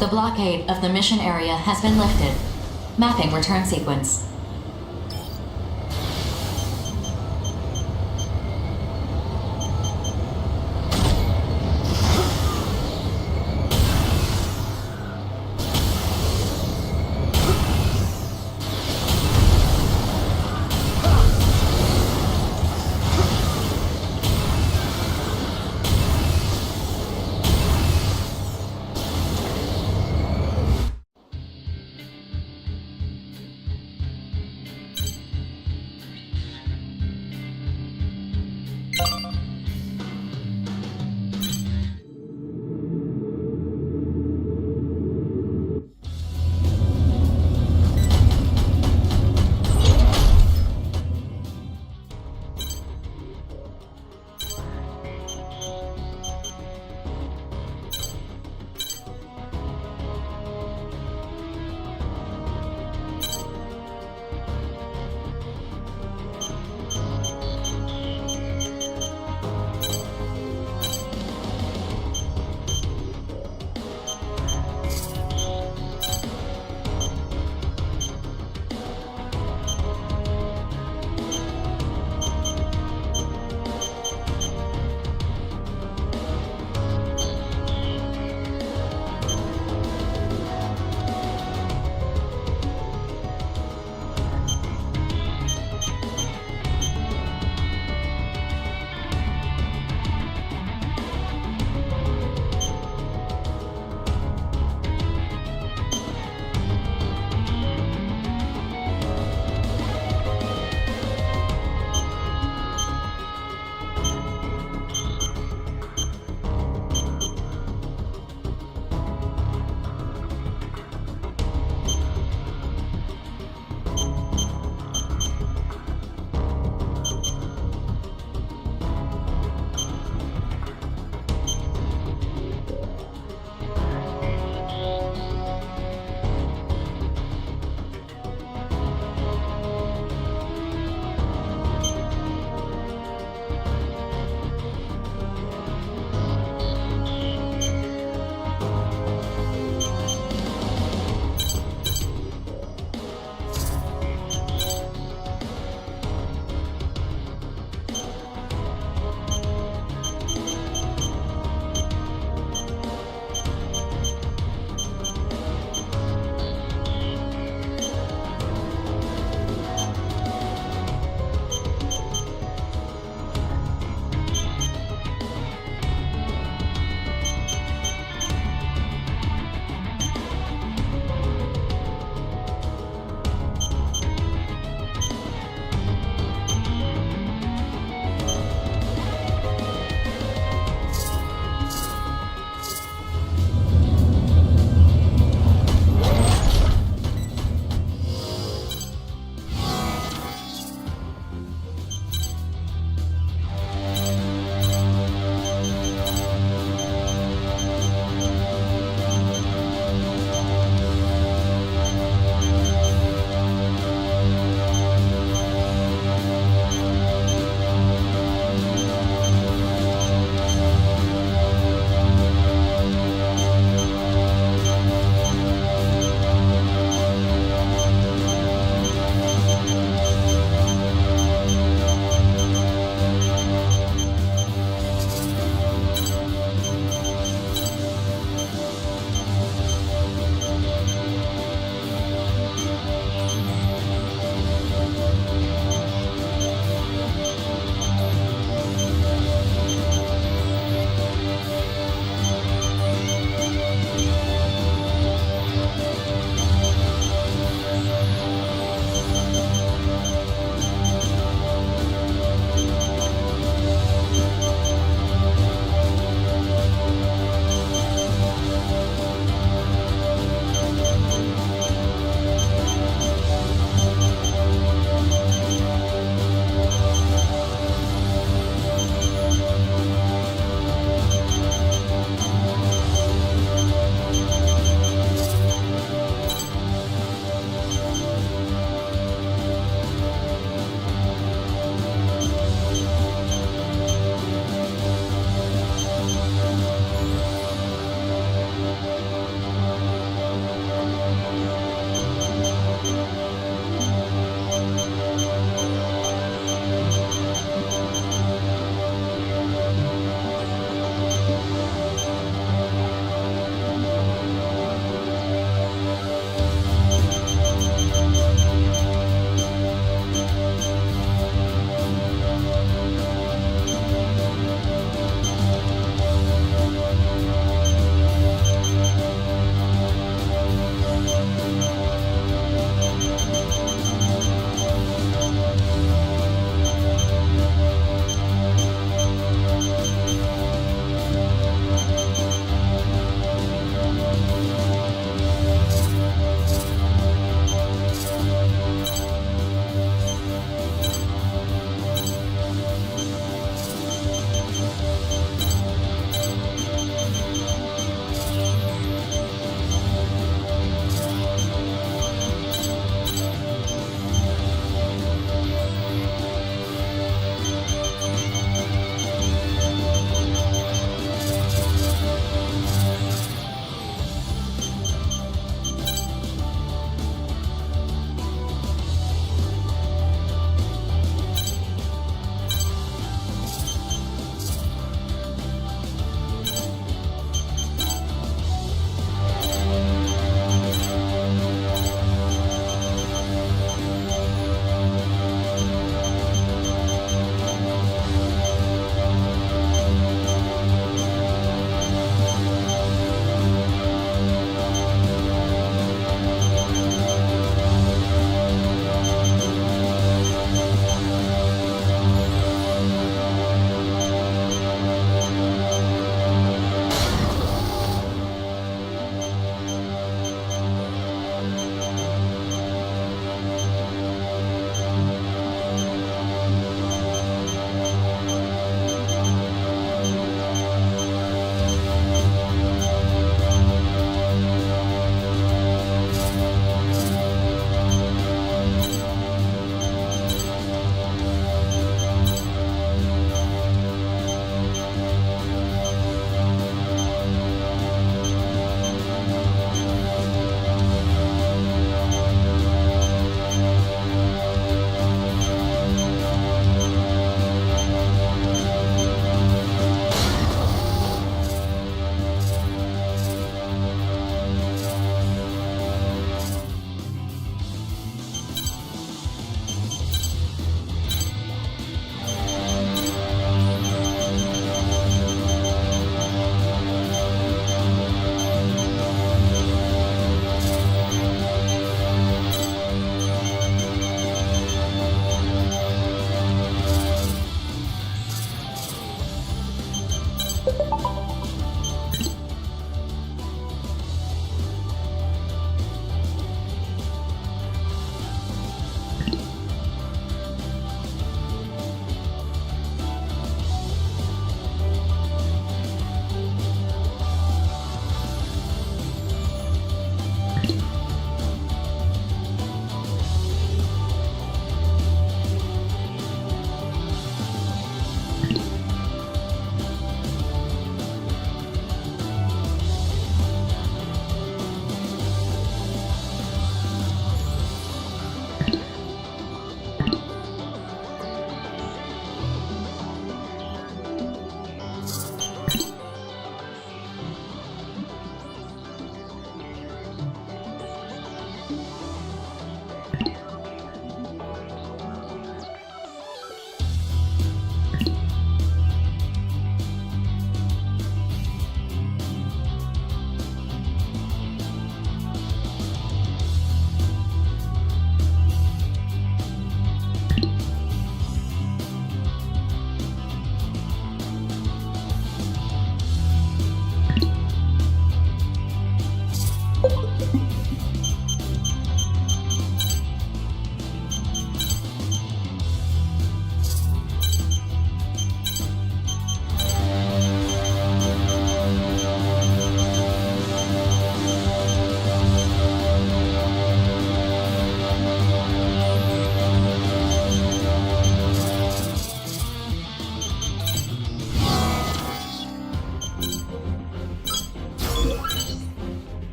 The blockade of the mission area has been lifted. Mapping return sequence.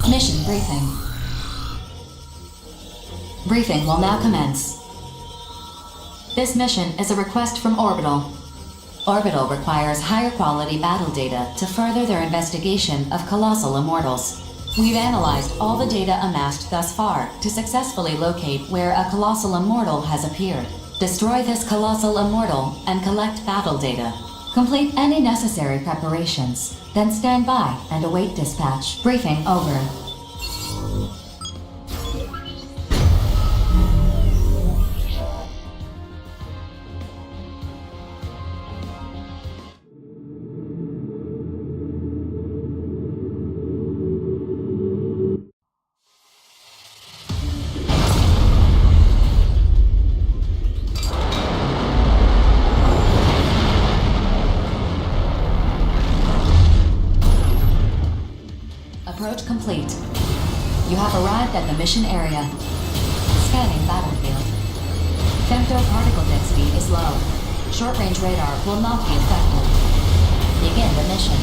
Mission briefing. Briefing will now commence. This mission is a request from Orbital. Orbital requires higher quality battle data to further their investigation of colossal immortals. We've analyzed all the data amassed thus far to successfully locate where a colossal immortal has appeared. Destroy this colossal immortal and collect battle data. Complete any necessary preparations, then stand by and await dispatch. Briefing over. Approach complete. You have arrived at the mission area. Scanning battlefield. Femto-particle density is low. Short-range radar will not be affected. Begin the mission.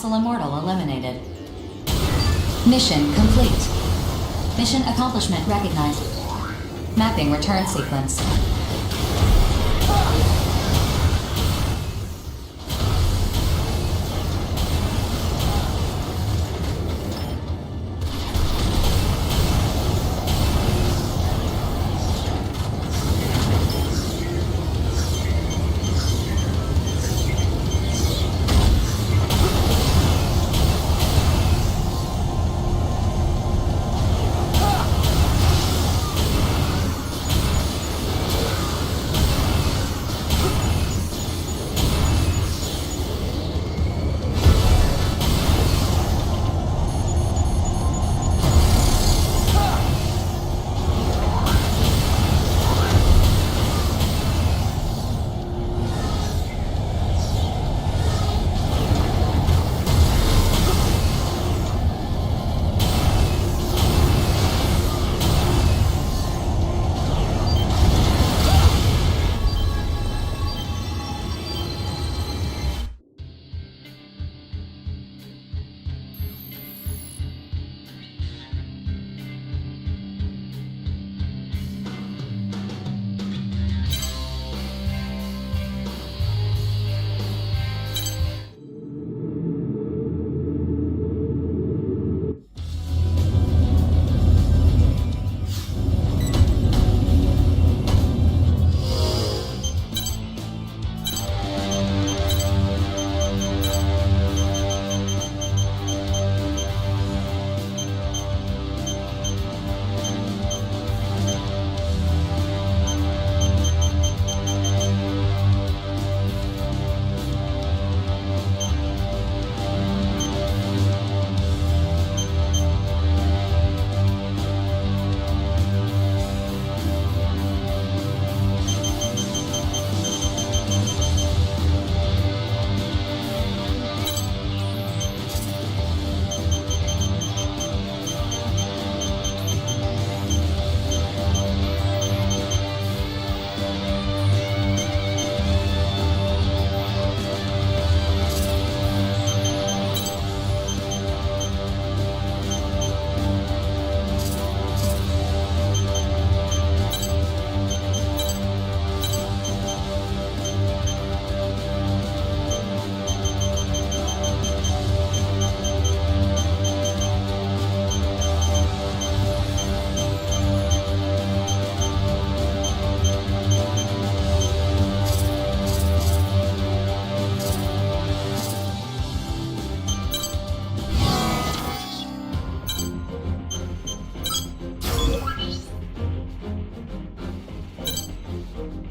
Colossal Immortal eliminated. Mission complete. Mission accomplishment recognized. Mapping return sequence.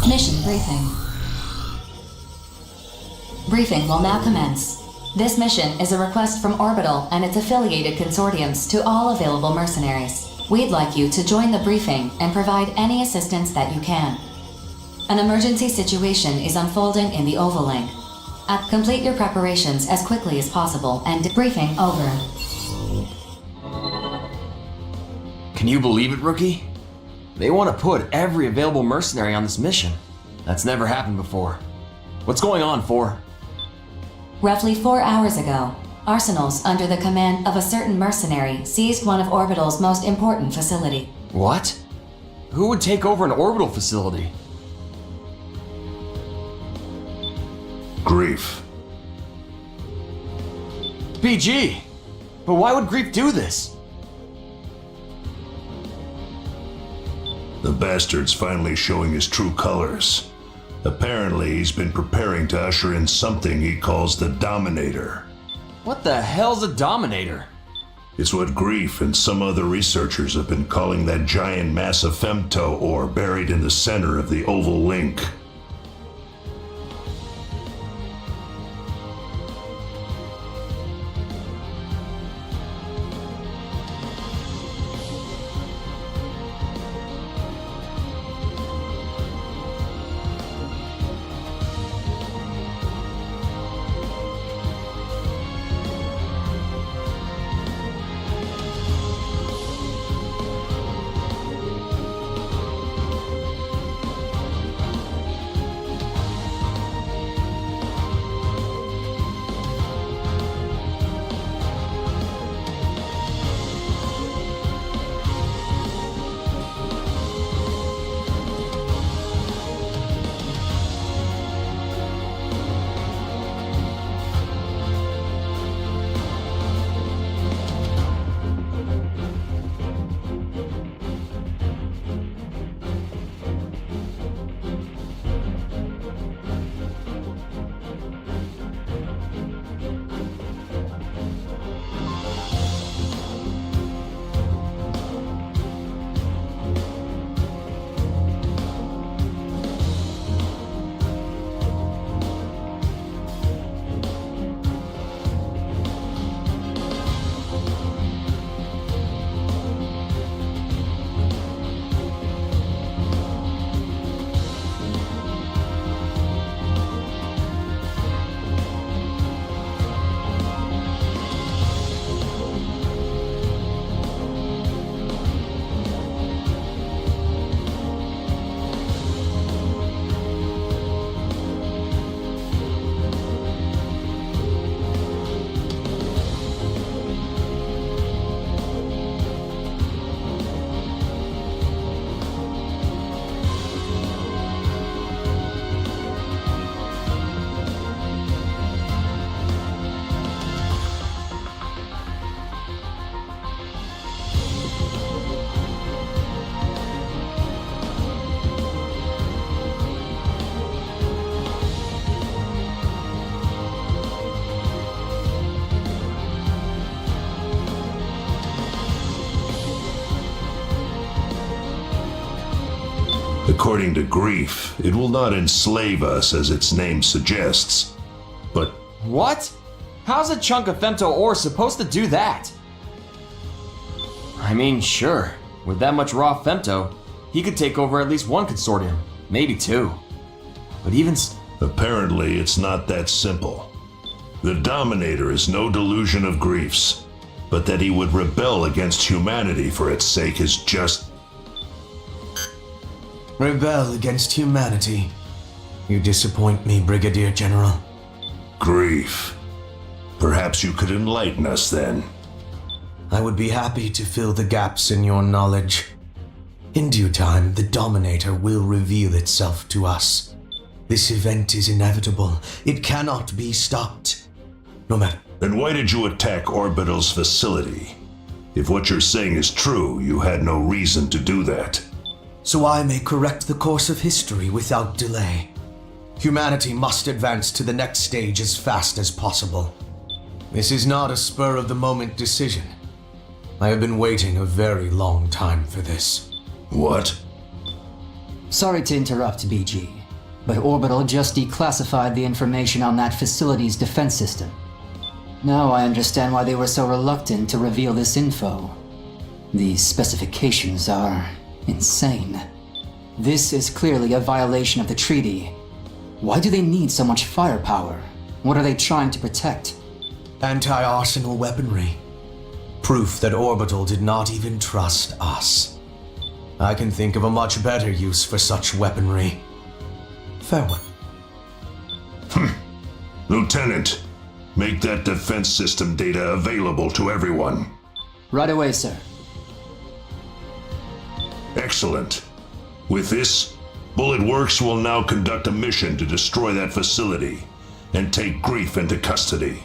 Mission briefing. Briefing will now commence. This mission is a request from Orbital and its affiliated consortiums to all available mercenaries. We'd like you to join the briefing and provide any assistance that you can. An emergency situation is unfolding in the Oval-Link. Complete your preparations as quickly as possible and briefing over. Can you believe it, Rookie? They want to put every available mercenary on this mission. That's never happened before. What's going on, 4? Roughly 4 hours ago, Arsenals under the command of a certain mercenary seized one of Orbital's most important facility. What? Who would take over an Orbital facility? Grief. BG! But why would Grief do this? The bastard's finally showing his true colors. Apparently, he's been preparing to usher in something he calls the Dominator. What the hell's a Dominator? It's what Grief and some other researchers have been calling that giant massive femto ore buried in the center of the Oval Link. According to Grief, it will not enslave us as its name suggests, but What? How's a chunk of femto ore supposed to do that? I mean, sure, with that much raw femto, he could take over at least one consortium, maybe two. But apparently it's not that simple. The Dominator is no delusion of Grief's, but that he would rebel against humanity for its sake is just... Rebel against humanity. You disappoint me, Brigadier General. Grief. Perhaps you could enlighten us then. I would be happy to fill the gaps in your knowledge. In due time, the Dominator will reveal itself to us. This event is inevitable. It cannot be stopped. No matter. Then why did you attack Orbital's facility? If what you're saying is true, you had no reason to do that. So I may correct the course of history without delay. Humanity must advance to the next stage as fast as possible. This is not a spur-of-the-moment decision. I have been waiting a very long time for this. What? Sorry to interrupt, BG, but Orbital just declassified the information on that facility's defense system. Now I understand why they were so reluctant to reveal this info. These specifications are insane. This is clearly a violation of the treaty. Why do they need so much firepower? What are they trying to protect? Anti-arsenal weaponry. Proof that Orbital did not even trust us. I can think of a much better use for such weaponry. Farewell. Lieutenant, make that defense system data available to everyone. Right away, sir. Excellent. With this, Bullet Works will now conduct a mission to destroy that facility and take Grief into custody.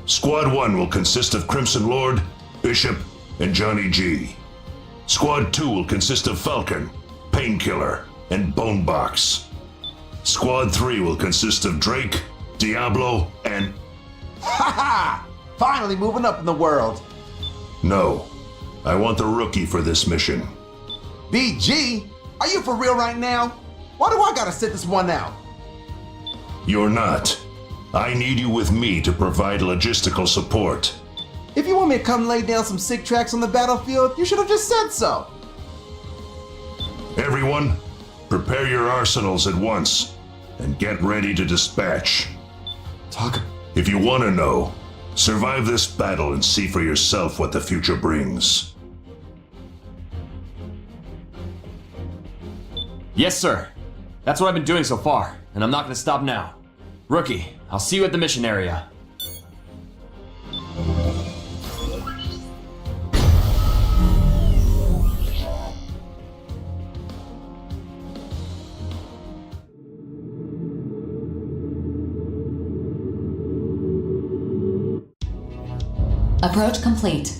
Squad 1 will consist of Crimson Lord, Bishop, and Johnny G. Squad 2 will consist of Falcon, Painkiller, and Bonebox. Squad 3 will consist of Drake, Diablo, and... Ha ha! Finally moving up in the world. No, I want the rookie for this mission. BG? Are you for real right now? Why do I gotta sit this one out? You're not. I need you with me to provide logistical support. If you want me to come lay down some sick tracks on the battlefield, you should have just said so. Everyone, prepare your arsenals at once and get ready to dispatch. If you want to know, survive this battle and see for yourself what the future brings. Yes, sir. That's what I've been doing so far, and I'm not gonna stop now. Rookie, I'll see you at the mission area. Approach complete.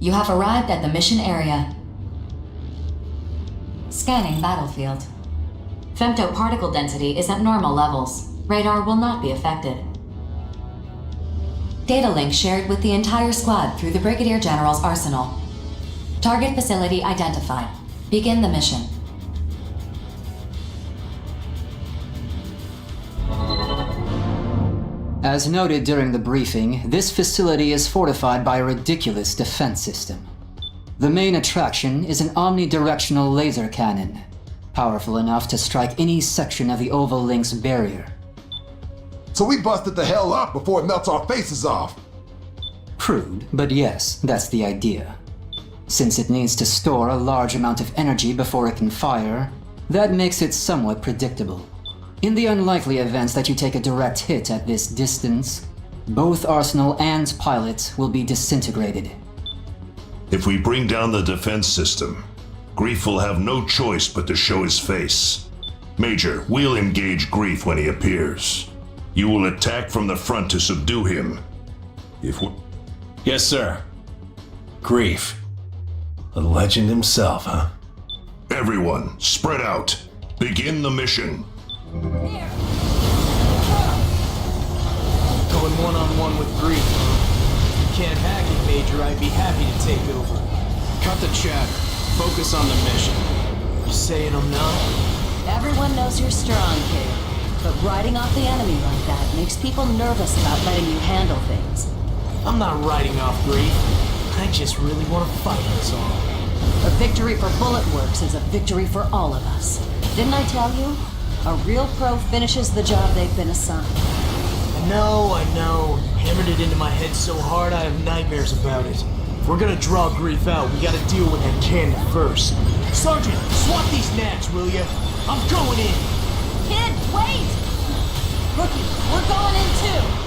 You have arrived at the mission area. Scanning battlefield. Femto particle density is at normal levels. Radar will not be affected. Data link shared with the entire squad through the Brigadier General's arsenal. Target facility identified. Begin the mission. As noted during the briefing, this facility is fortified by a ridiculous defense system. The main attraction is an omnidirectional laser cannon, powerful enough to strike any section of the Oval Link's barrier. So we busted the hell up before it melts our faces off. Crude, but yes, that's the idea. Since it needs to store a large amount of energy before it can fire, that makes it somewhat predictable. In the unlikely event that you take a direct hit at this distance, both Arsenal and pilot will be disintegrated. If we bring down the defense system, Grief will have no choice but to show his face. Major, we'll engage Grief when he appears. You will attack from the front to subdue him. Yes, sir. Grief. The legend himself, huh? Everyone, spread out. Begin the mission. Going one-on-one with Grief. If you can't hack it, Major, I'd be happy to take over. Cut the chatter. Focus on the mission. You saying I'm not? Everyone knows you're strong, kid. But riding off the enemy like that makes people nervous about letting you handle things. I'm not riding off grief. I just really want to fight, that's all. A victory for Bullet Works is a victory for all of us. Didn't I tell you? A real pro finishes the job they've been assigned. I know. Hammered it into my head so hard I have nightmares about it. If we're gonna draw grief out, we gotta deal with that cannon first. Sergeant, swap these nags, will ya? I'm going in. Kid, wait! Rookie, we're going in too!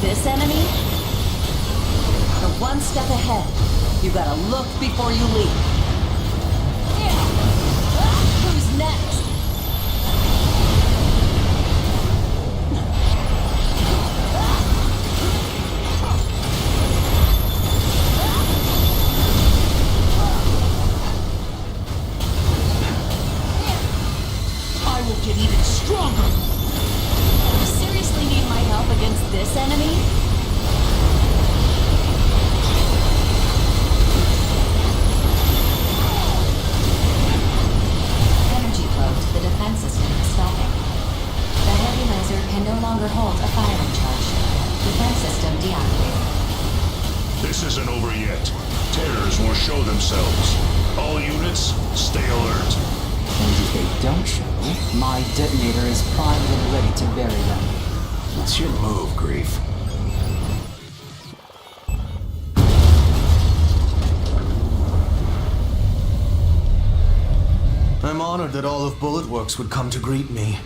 This enemy? You're one step ahead. You gotta look before you leap. Who's next? I will get even stronger! You seriously need my help against this enemy? Energy flow to the defense system is stopping. The heavy laser can no longer hold a firing charge. Defense system deactivated. This isn't over yet. Terrors will show themselves. All units, stay alert. And if they don't show, my detonator is primed and ready to bury them. It's your move, Grief. I'm honored that all of Bullet Works would come to greet me.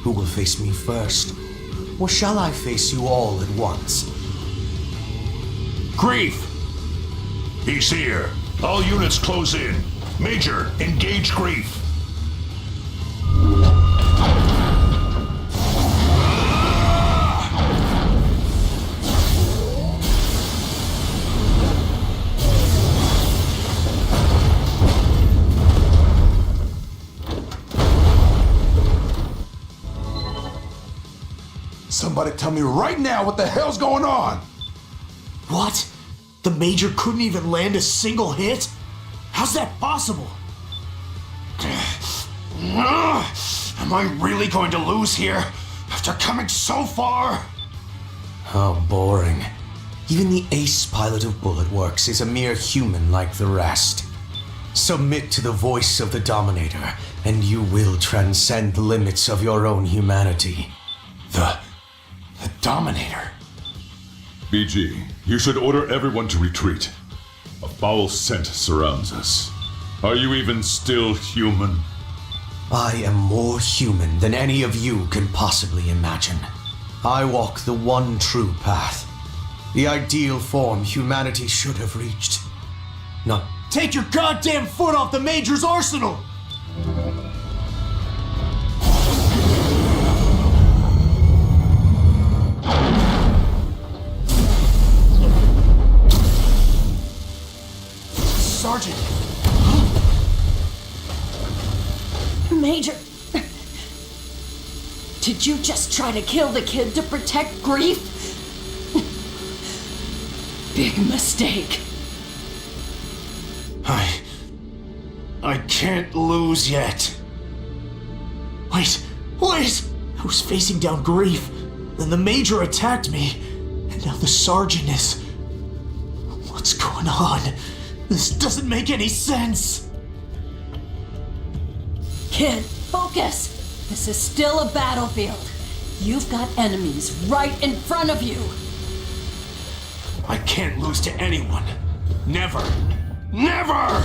Who will face me first? Or shall I face you all at once? Grief! He's here. All units close in. Major, engage Grief. Somebody tell me right now what the hell's going on! What? The Major couldn't even land a single hit? How's that possible? Am I really going to lose here after coming so far? How boring. Even the ace pilot of Bullet Works is a mere human like the rest. Submit to the voice of the Dominator, and you will transcend the limits of your own humanity. The Dominator? BG, you should order everyone to retreat. A foul scent surrounds us. Are you even still human? I am more human than any of you can possibly imagine. I walk the one true path. The ideal form humanity should have reached. Not Take your goddamn foot off the Major's arsenal! Sergeant! Major! Did you just try to kill the kid to protect Grief? Big mistake. I can't lose yet. Wait! I was facing down Grief, then the Major attacked me, and now the Sergeant is... What's going on? This doesn't make any sense! Kid, focus! This is still a battlefield. You've got enemies right in front of you. I can't lose to anyone. Never. Never!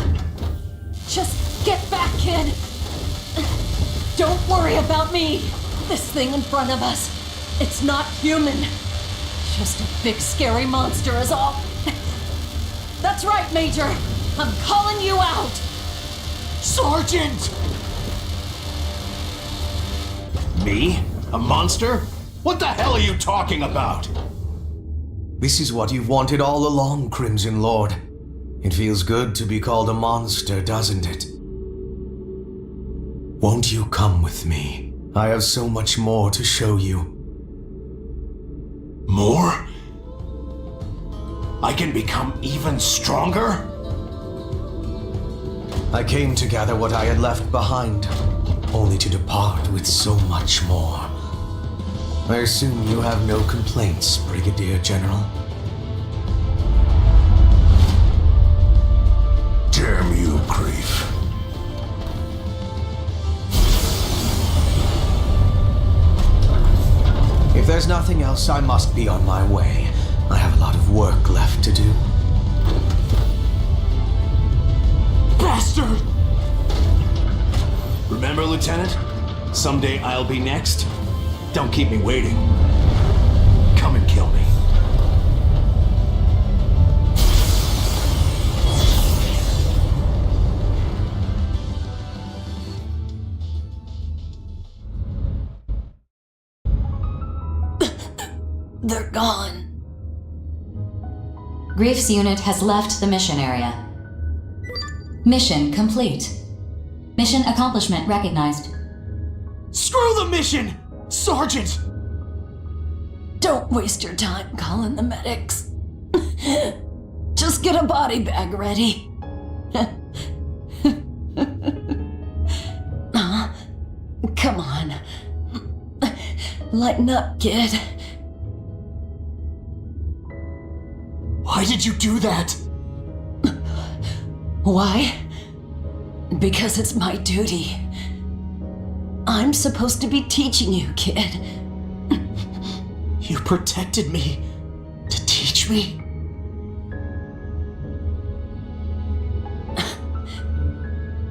Just get back, kid! Don't worry about me! This thing in front of us, it's not human. Just a big scary monster is all. That's right, Major! I'm calling you out! Sergeant! Me? A monster? What the hell are you talking about? This is what you've wanted all along, Crimson Lord. It feels good to be called a monster, doesn't it? Won't you come with me? I have so much more to show you. More? I can become even stronger? I came to gather what I had left behind, only to depart with so much more. I assume you have no complaints, Brigadier General. Damn you, Grief. If there's nothing else, I must be on my way. I have a lot of work left to do. Bastard! Remember, Lieutenant? Someday I'll be next. Don't keep me waiting. Come and kill me. They're gone. Grief's unit has left the mission area. Mission complete. Mission accomplishment recognized. Screw the mission! Sergeant! Don't waste your time calling the medics. Just get a body bag ready. Come on. Lighten up, kid. Why did you do that? Why? Because it's my duty. I'm supposed to be teaching you, kid. You protected me to teach me?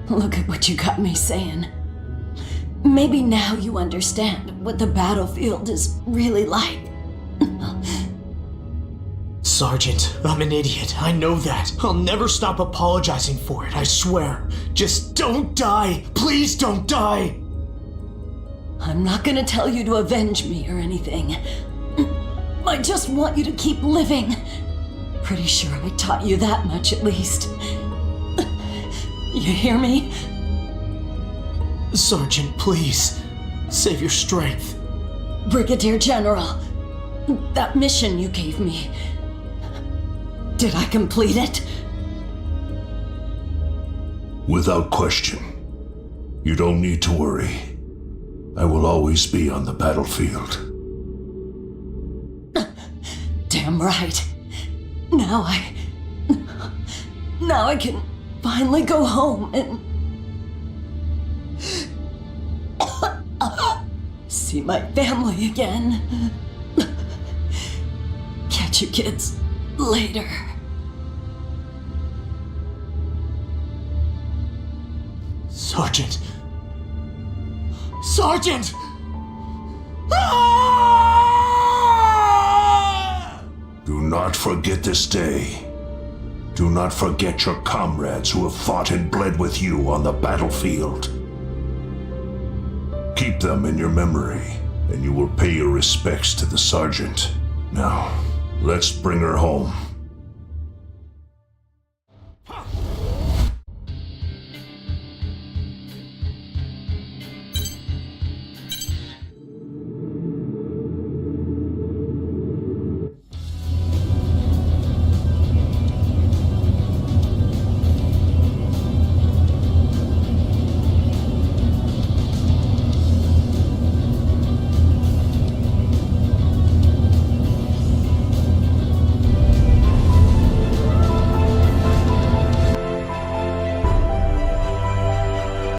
Look at what you got me saying. Maybe now you understand what the battlefield is really like. Sergeant, I'm an idiot. I know that. I'll never stop apologizing for it, I swear. Just don't die. Please don't die. I'm not gonna tell you to avenge me or anything. I just want you to keep living. Pretty sure I taught you that much at least. You hear me? Sergeant, please. Save your strength. Brigadier General, that mission you gave me, did I complete it? Without question. You don't need to worry. I will always be on the battlefield. Damn right. Now I can finally go home and see my family again. Catch you kids later. Sergeant! Sergeant! Do not forget this day. Do not forget your comrades who have fought and bled with you on the battlefield. Keep them in your memory, and you will pay your respects to the sergeant. Now, let's bring her home.